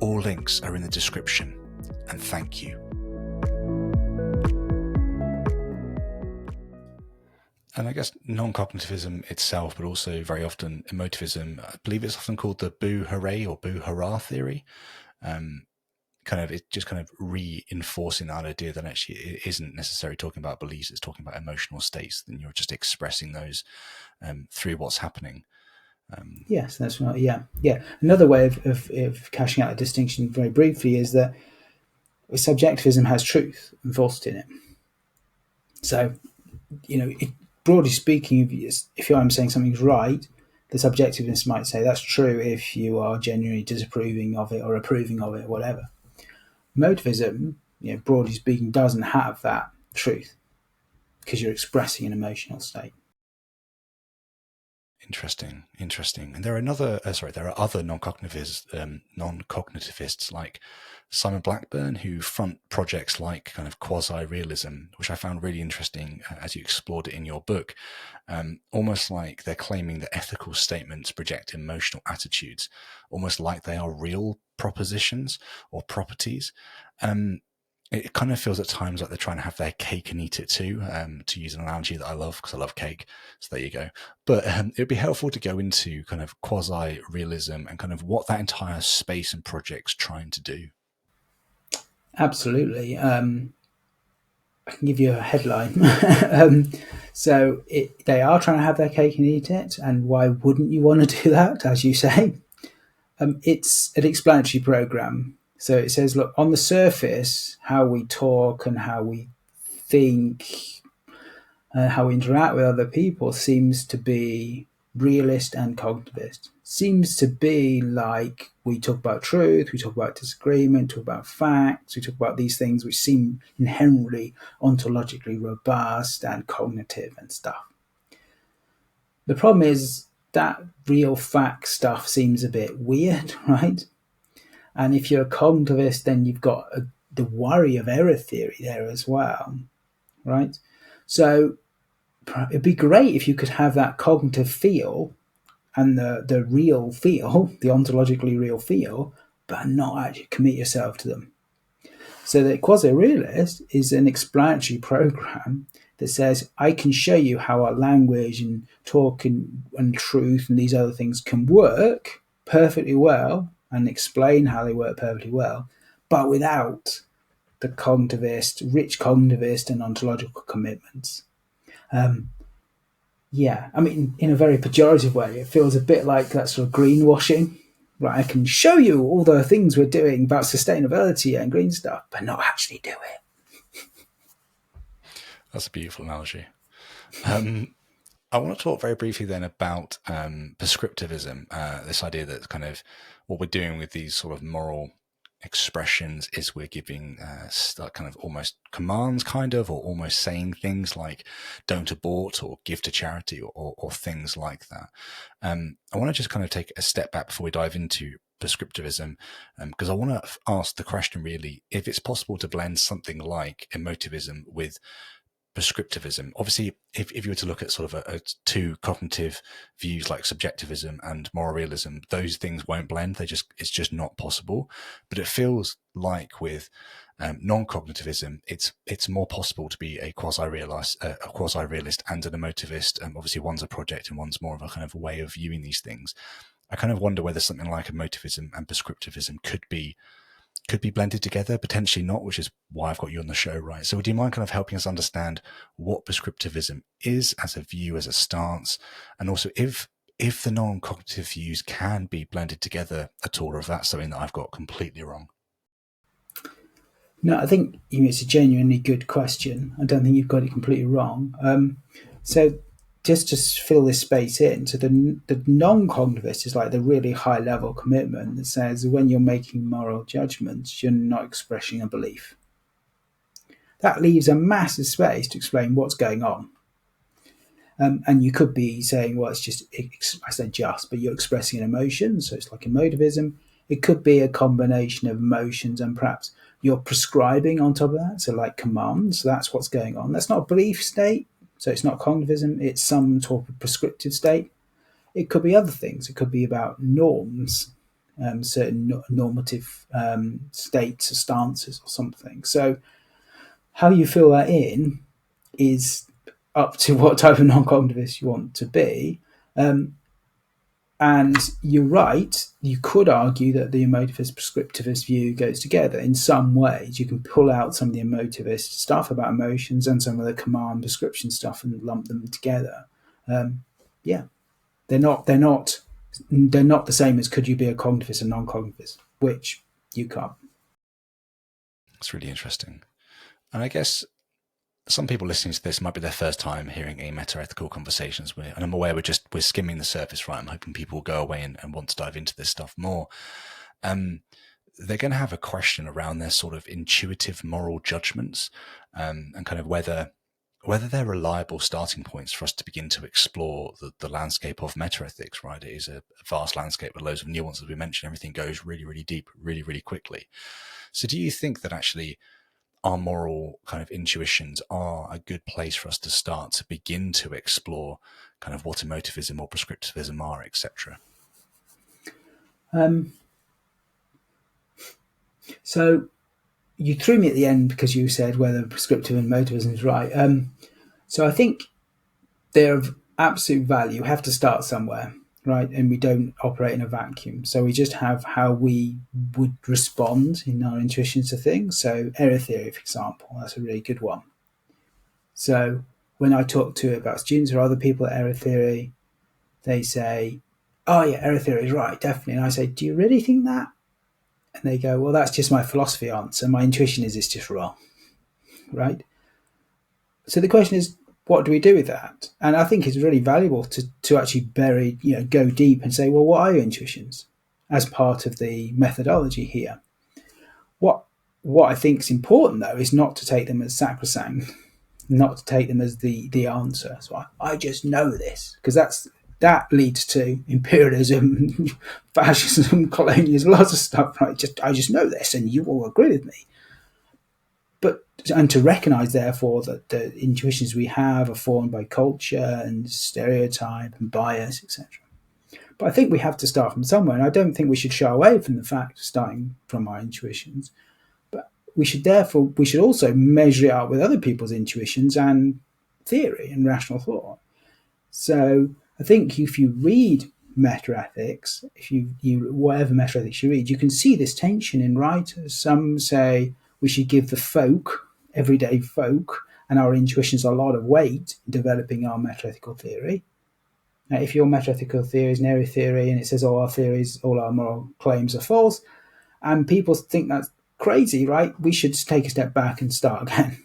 All links are in the description, and thank you. And I guess non-cognitivism itself, but also very often emotivism, I believe it's often called the boo hooray or boo hurrah theory. It's just kind of reinforcing that idea that actually it isn't necessarily talking about beliefs, it's talking about emotional states, and you're just expressing those through what's happening. Yes, that's right. Yeah. Another way of cashing out a distinction very briefly is that subjectivism has truth and falsity in it. So, broadly speaking, if I'm saying something's right, The subjectivists might say that's true if you are genuinely disapproving of it or approving of it, whatever. Emotivism, broadly speaking, doesn't have that truth because you're expressing an emotional state. Interesting. And there are other non-cognitivists like Simon Blackburn, who front projects like kind of Quasi-Realism, which I found really interesting as you explored it in your book. Almost like they're claiming that ethical statements project emotional attitudes, almost like they are real propositions or properties. It kind of feels at times like they're trying to have their cake and eat it too, to use an analogy that I love because I love cake. So there you go. But it would be helpful to go into kind of quasi-realism and kind of what that entire space and project's trying to do. Absolutely. I can give you a headline. They are trying to have their cake and eat it, and why wouldn't you want to do that, as you say? It's an explanatory program. So it says, look, on the surface, how we talk and how we think and how we interact with other people seems to be realist and cognitivist. Seems to be like we talk about truth, we talk about disagreement, talk about facts, we talk about these things which seem inherently ontologically robust and cognitive and stuff. The problem is that real fact stuff seems a bit weird, right? And if you're a cognitivist, then you've got the worry of error theory there as well, right? So it'd be great if you could have that cognitive feel and the real feel, the ontologically real feel, but not actually commit yourself to them. So the quasi-realist is an explanatory program that says, I can show you how our language and talk and truth and these other things can work perfectly well and explain how they work perfectly well, but without the rich cognitivist and ontological commitments. I mean, in a very pejorative way, it feels a bit like that sort of greenwashing. Right, I can show you all the things we're doing about sustainability and green stuff, but not actually do it. That's a beautiful analogy. I want to talk very briefly then about prescriptivism, this idea that kind of what we're doing with these sort of moral expressions is we're giving kind of almost commands or almost saying things like don't abort or give to charity or things like that. I want to just kind of take a step back before we dive into prescriptivism, because I want to ask the question really if it's possible to blend something like emotivism with prescriptivism. Obviously, if you were to look at sort of a two cognitive views like subjectivism and moral realism, those things won't blend. It's just not possible. But it feels like with non-cognitivism, it's more possible to be a quasi-realist and an emotivist. Obviously, one's a project and one's more of a kind of way of viewing these things. I kind of wonder whether something like emotivism and prescriptivism could be blended together, potentially not, which is why I've got you on the show, right? So would you mind kind of helping us understand what prescriptivism is as a view, as a stance, and also if the non-cognitive views can be blended together at all, or if that's something that I've got completely wrong? No, I think it's a genuinely good question. I don't think you've got it completely wrong. So just to fill this space in, so the non-cognitivist is like the really high-level commitment that says when you're making moral judgments, you're not expressing a belief. That leaves a massive space to explain what's going on. And you could be saying, well, it's just, I said just, but you're expressing an emotion, so it's like emotivism. It could be a combination of emotions and perhaps you're prescribing on top of that, so like commands, so that's what's going on. That's not a belief state, so it's not cognitivism, it's some sort of prescriptive state. It could be other things. It could be about norms, certain normative states or stances or something. So how you fill that in is up to what type of non-cognitivist you want to be. And you're right, you could argue that the emotivist prescriptivist view goes together in some ways. You can pull out some of the emotivist stuff about emotions and some of the command prescription stuff and lump them together. They're not the same as could you be a cognitivist and non-cognitivist, which you can't. It's really interesting. And I guess some people listening to this might be their first time hearing a metaethical conversations, and I'm aware we're skimming the surface, right? I'm hoping people will go away and want to dive into this stuff more. They're going to have a question around their sort of intuitive moral judgments, and kind of whether they're reliable starting points for us to begin to explore the landscape of metaethics, right? It is a vast landscape with loads of nuances. We mentioned everything goes really, really deep, really, really quickly. So do you think that actually our moral kind of intuitions are a good place for us to start to begin to explore kind of what emotivism or prescriptivism are, etc.? So you threw me at the end because you said whether prescriptive and emotivism is right. So I think they're of absolute value. We have to start somewhere, right? And we don't operate in a vacuum. So we just have how we would respond in our intuitions to things. So error theory, for example, that's a really good one. So when I talk to about students or other people at error theory, they say, oh yeah, error theory is right, definitely. And I say, do you really think that? And they go, well, that's just my philosophy answer. My intuition is it's just wrong, right? So the question is, what do we do with that? And I think it's really valuable to actually go deep and say, well, what are your intuitions as part of the methodology here? What I think is important, though, is not to take them as sacrosanct, not to take them as the answer. So I just know this, because that leads to imperialism, fascism, colonialism, lots of stuff. Right? I just know this, and you all agree with me. And to recognize, therefore, that the intuitions we have are formed by culture and stereotype and bias, etc. But I think we have to start from somewhere, and I don't think we should shy away from the fact of starting from our intuitions. But we should also measure it up with other people's intuitions and theory and rational thought. So I think if you read metaethics, if you whatever metaethics you read, you can see this tension in writers. Some say we should give the folk, everyday folk, and our intuitions a lot of weight in developing our metaethical theory. Now, if your metaethical theory is an error theory and it says all our moral claims are false, and people think that's crazy, right? We should take a step back and start again.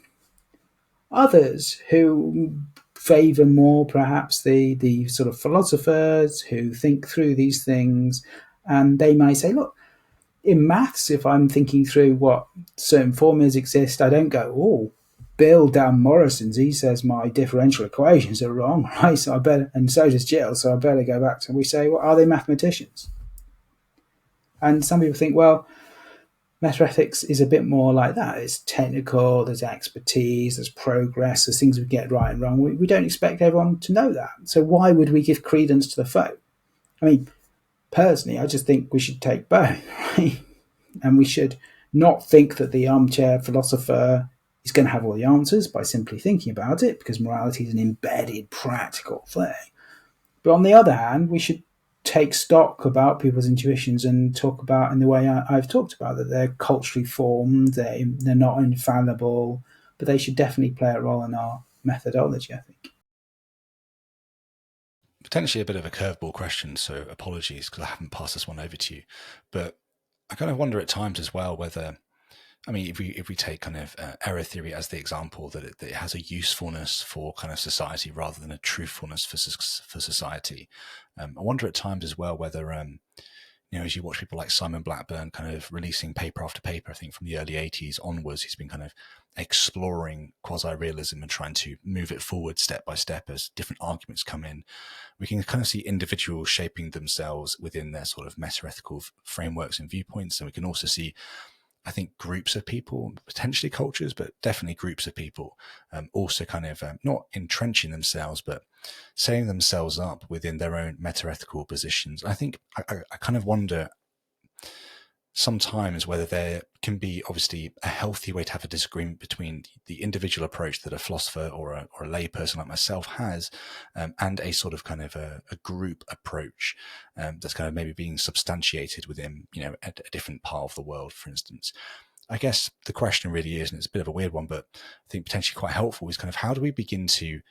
Others who favour more perhaps the sort of philosophers who think through these things, and they might say, look, in maths, if I'm thinking through what certain formulas exist, I don't go, oh, Bill Dan Morrison's, he says my differential equations are wrong, right? So I better, and so does Jill, so I better go back to, we say, well, are they mathematicians? And some people think, well, metaethics is a bit more like that. It's technical, there's expertise, there's progress, there's things we get right and wrong. We don't expect everyone to know that. So why would we give credence to the folk? I mean, personally, I just think we should take both, right? And we should not think that the armchair philosopher is going to have all the answers by simply thinking about it, because morality is an embedded, practical thing. But on the other hand, we should take stock about people's intuitions and talk about in the way I've talked about, that they're culturally formed, they're not infallible, but they should definitely play a role in our methodology, I think. Potentially a bit of a curveball question, so apologies because I haven't passed this one over to you. But I kind of wonder at times as well whether, I mean, if we take kind of error theory as the example, that it has a usefulness for kind of society rather than a truthfulness for society. I wonder at times as well whether, as you watch people like Simon Blackburn kind of releasing paper after paper, I think from the early 80s onwards, he's been kind of exploring quasi-realism and trying to move it forward step by step as different arguments come in. We can kind of see individuals shaping themselves within their sort of metaethical frameworks and viewpoints. And we can also see, I think, groups of people, potentially cultures, but definitely groups of people, also kind of not entrenching themselves, but setting themselves up within their own metaethical positions. I think I kind of wonder sometimes whether there can be obviously a healthy way to have a disagreement between the individual approach that a philosopher or a lay person like myself has, and a sort of kind of a group approach that's kind of maybe being substantiated within, a different part of the world, for instance. I guess the question really is, and it's a bit of a weird one, but I think potentially quite helpful, is kind of how do we begin to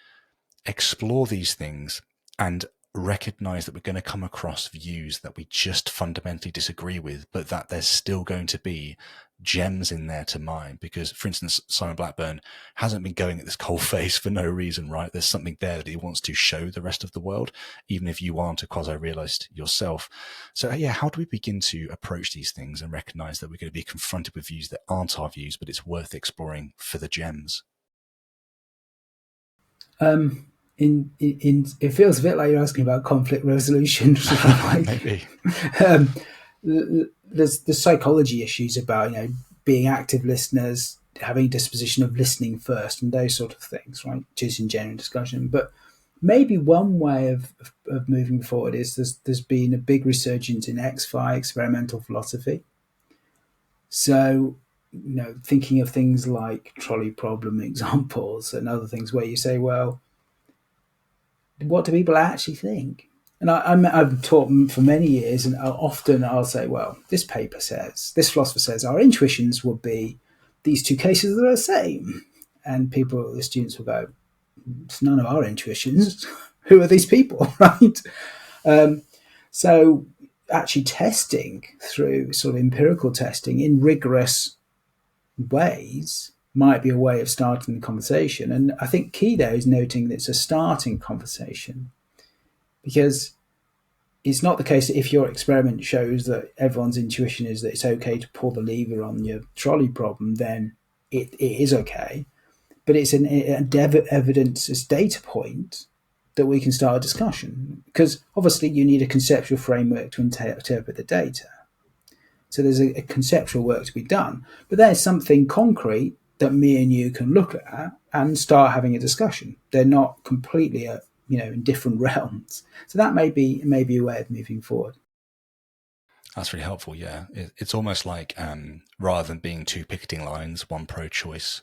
explore these things and recognize that we're going to come across views that we just fundamentally disagree with, but that there's still going to be gems in there to mine. Because, for instance, Simon Blackburn hasn't been going at this cold face for no reason, right? There's something there that he wants to show the rest of the world, even if you aren't a quasi-realist yourself. So yeah, how do we begin to approach these things and recognize that we're going to be confronted with views that aren't our views, but it's worth exploring for the gems? It feels a bit like you're asking about conflict resolution. Like, Maybe. There's the psychology issues about being active listeners, having a disposition of listening first, and those sort of things, right? Choosing genuine discussion. But maybe one way of moving forward is there's been a big resurgence in XFI, experimental philosophy. So, thinking of things like trolley problem examples and other things where you say, well, what do people actually think? And I've taught for many years, and often I'll say, well, this philosopher says our intuitions would be these two cases are the same. And the students will go, it's none of our intuitions. Who are these people, right? So actually testing through sort of empirical testing in rigorous ways might be a way of starting the conversation. And I think key there is noting that it's a starting conversation, because it's not the case that if your experiment shows that everyone's intuition is that it's okay to pull the lever on your trolley problem, then it is okay. But it's an evidence, it's data point that we can start a discussion, because obviously you need a conceptual framework to interpret the data. So there's a conceptual work to be done, but there's something concrete that me and you can look at and start having a discussion. They're not completely, in different realms. So that may be a way of moving forward. That's really helpful. Yeah, it's almost like rather than being two picketing lines, one pro-choice,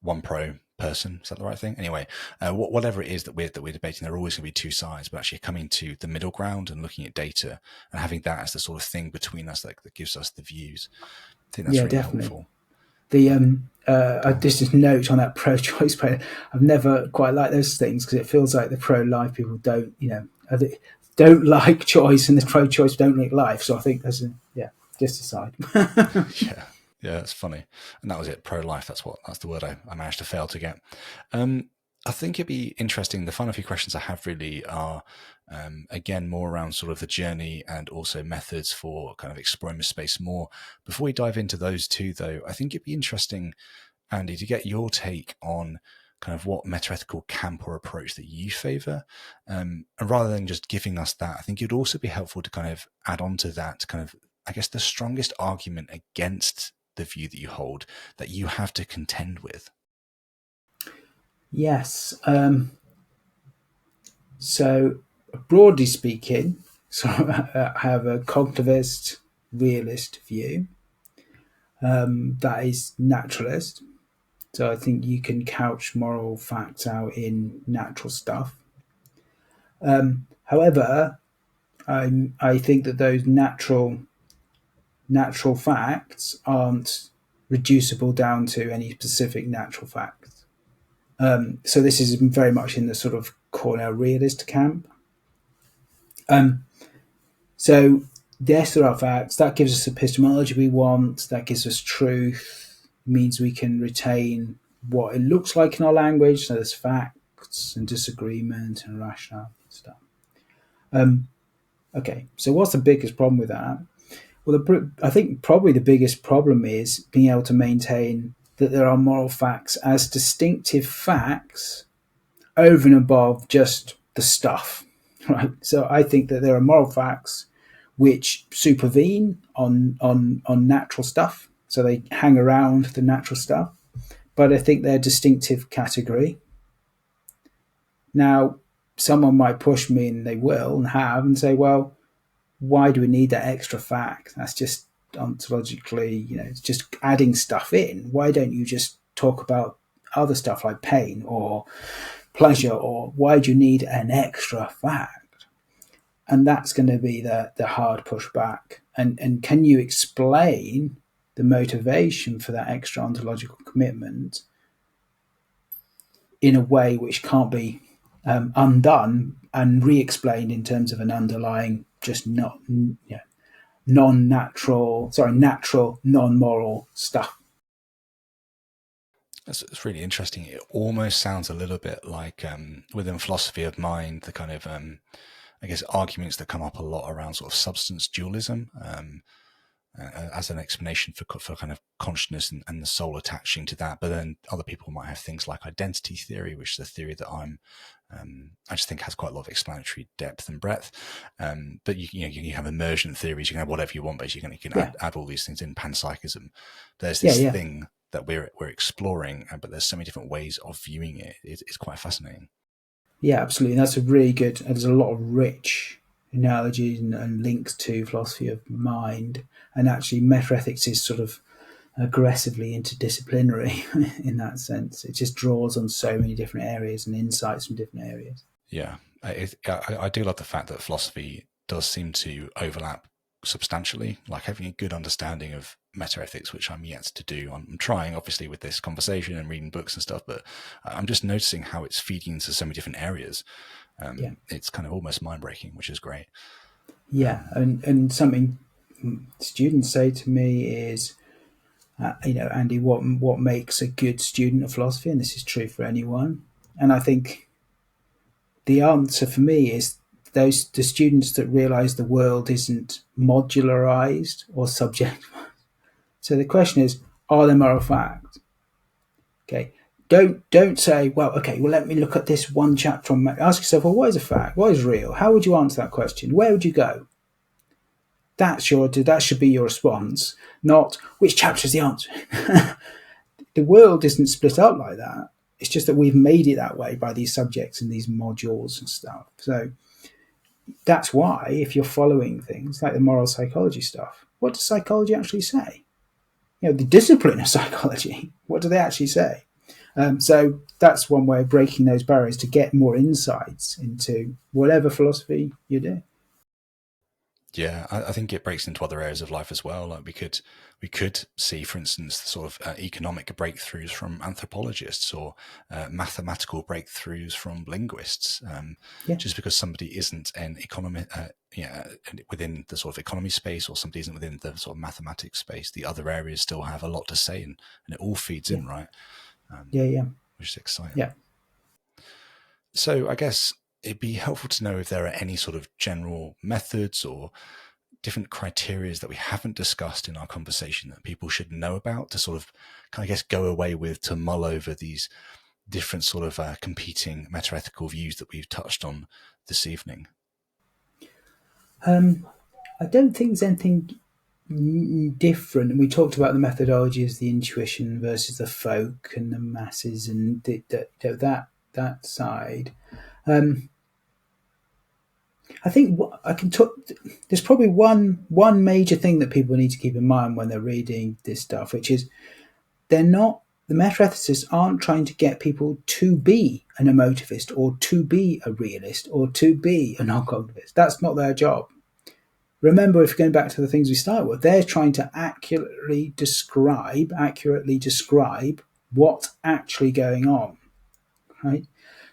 one pro-person. Is that the right thing? Anyway, whatever it is that we're debating, there are always going to be two sides. But actually coming to the middle ground and looking at data and having that as the sort of thing between us that gives us the views. I think that's really definitely helpful. I just note on that pro-choice part, I've never quite liked those things, because it feels like the pro-life people don't like choice, and the pro-choice don't like life. So I think there's just aside. Yeah, that's funny. And that was it, pro-life. That's the word I managed to fail to get. I think it'd be interesting. The final few questions I have really are, again, more around sort of the journey and also methods for kind of exploring the space more. Before we dive into those two, though, I think it'd be interesting, Andy, to get your take on kind of what metaethical camp or approach that you favor. And rather than just giving us that, I think it'd also be helpful to kind of add on to that kind of, I guess, the strongest argument against the view that you hold that you have to contend with. Yes. So broadly speaking, I have a cognitivist realist view that is naturalist. So I think you can couch moral facts out in natural stuff. However, I think that those natural facts aren't reducible down to any specific natural facts. So this is very much in the sort of Cornell realist camp. So yes, there are facts. That gives us epistemology we want. That gives us truth. It means we can retain what it looks like in our language. So there's facts and disagreement and rationale and stuff. Okay, so what's the biggest problem with that? Well, I think probably the biggest problem is being able to maintain that there are moral facts as distinctive facts over and above just the stuff, right? So I think that there are moral facts which supervene on natural stuff, so they hang around the natural stuff, but I think they're a distinctive category. Now, someone might push me, and they will and have, and say, well, why do we need that extra fact? That's just ontologically, it's just adding stuff in. Why don't you just talk about other stuff like pain or pleasure, or why do you need an extra fact? And that's going to be the hard pushback. And can you explain the motivation for that extra ontological commitment in a way which can't be undone and re-explained in terms of an underlying, just not natural, non-moral stuff. It's really interesting. It almost sounds a little bit like within philosophy of mind, the kind of I guess arguments that come up a lot around sort of substance dualism. As an explanation for kind of consciousness and the soul attaching to that. But then other people might have things like identity theory, which is a theory that I just think has quite a lot of explanatory depth and breadth. But you have emergent theories, you can have whatever you want, basically. You can add all these things in. Panpsychism. There's this thing that we're exploring, but there's so many different ways of viewing it. It's quite fascinating. Yeah, absolutely. That's a really good. There's a lot of rich analogies and links to philosophy of mind, and actually, metaethics is sort of aggressively interdisciplinary in that sense. It just draws on so many different areas and insights from different areas. Yeah, I do love the fact that philosophy does seem to overlap substantially, like having a good understanding of metaethics, which I'm yet to do. I'm trying, obviously, with this conversation and reading books and stuff, but I'm just noticing how it's feeding into so many different areas. It's kind of almost mind-breaking, which is great. Yeah, and something students say to me is, Andy, what makes a good student of philosophy? And this is true for anyone. And I think the answer for me is the students that realise the world isn't modularized or subjectivized. So the question is, are there moral facts? Okay. Don't say, well, okay, well, let me look at this one chapter on. Ask yourself, well, what is a fact? What is real? How would you answer that question? Where would you go? That should be your response, not which chapter is the answer. The world isn't split up like that. It's just that we've made it that way by these subjects and these modules and stuff. So that's why, if you're following things like the moral psychology stuff, what does psychology actually say? The discipline of psychology, what do they actually say? So that's one way of breaking those barriers to get more insights into whatever philosophy you do. Yeah, I think it breaks into other areas of life as well. Like we could see, for instance, the sort of economic breakthroughs from anthropologists or mathematical breakthroughs from linguists. Just because somebody isn't an economy, within the sort of economy space, or somebody isn't within the sort of mathematics space, the other areas still have a lot to say, and it all feeds in, right? Which is exciting. Yeah. So I guess it'd be helpful to know if there are any sort of general methods or different criteria that we haven't discussed in our conversation that people should know about to sort of, I guess, go away with, to mull over these different sort of competing metaethical views that we've touched on this evening. I don't think there's anything different. We talked about the methodology as the intuition versus the folk and the masses and that side. I think I can talk. There's probably one major thing that people need to keep in mind when they're reading this stuff, which is the metaethicists aren't trying to get people to be an emotivist or to be a realist or to be a non-cognitivist. That's not their job. Remember, if you're going back to the things we start with, they're trying to accurately describe what's actually going on, right?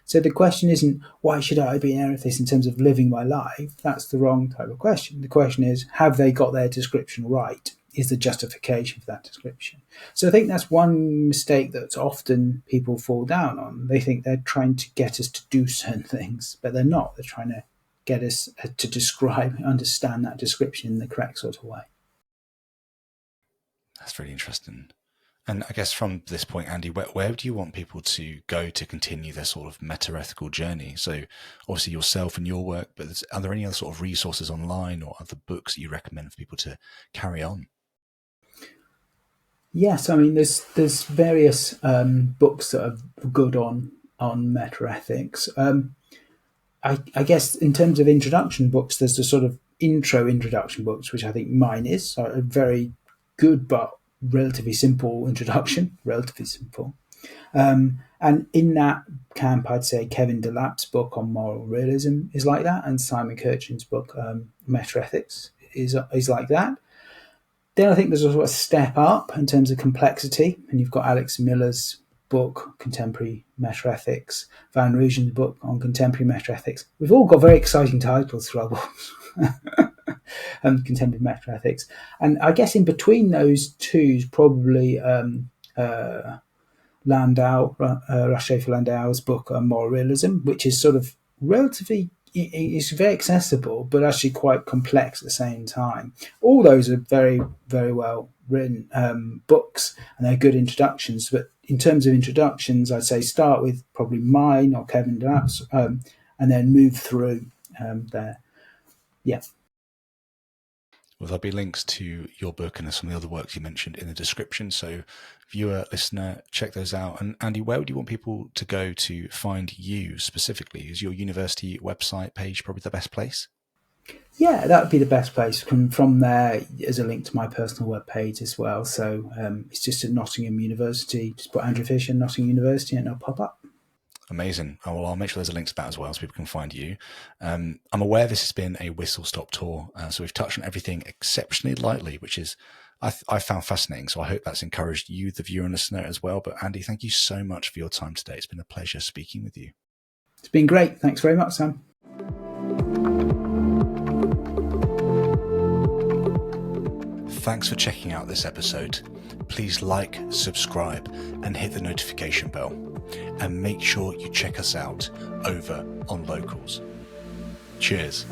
So the question isn't, why should I be an ethicist in terms of living my life? That's the wrong type of question. The question is, have they got their description right? Is the justification for that description? So I think that's one mistake that often people fall down on. They think they're trying to get us to do certain things, but they're not. They're trying to get us to describe, understand that description in the correct sort of way. That's really interesting. And I guess from this point, Andy, where do you want people to go to continue their sort of metaethical journey? So obviously yourself and your work, but are there any other sort of resources online or other books that you recommend for people to carry on? Yes, I mean, there's various books that are good on metaethics. I guess in terms of introduction books, there's the sort of introduction books, which I think mine is. So a very good but relatively simple introduction, relatively simple. And in that camp, I'd say Kevin Delap's book on moral realism is like that, and Simon Kirchin's book, Metaethics, is like that. Then I think there's also a step up in terms of complexity, and you've got Alex Miller's book, Contemporary Metaethics, Van Rooyen's book on Contemporary Metaethics. We've all got very exciting titles for our books. Contemporary Metaethics. And I guess in between those two is probably Rashef Landau's book on Moral Realism, which is sort of relatively, it's very accessible, but actually quite complex at the same time. All those are very, very well written books, and they're good introductions. But in terms of introductions, I'd say start with probably mine or Kevin Dapp's, and then move through there. Yeah. Well, there'll be links to your book and some of the other works you mentioned in the description. So viewer, listener, check those out. And Andy, where would you want people to go to find you specifically? Is your university website page probably the best place? Yeah, that would be the best place. From there, there's a link to my personal webpage as well. So it's just at Nottingham University. Just put Andrew Fisher, Nottingham University, and it'll pop up. Amazing. Oh, well, I'll make sure there's a link to that as well so people can find you. I'm aware this has been a whistle-stop tour, so we've touched on everything exceptionally lightly, which is I found fascinating. So I hope that's encouraged you, the viewer and listener, as well. But Andy, thank you so much for your time today. It's been a pleasure speaking with you. It's been great. Thanks very much, Sam. Thanks for checking out this episode. Please like, subscribe, and hit the notification bell. And make sure you check us out over on Locals. Cheers.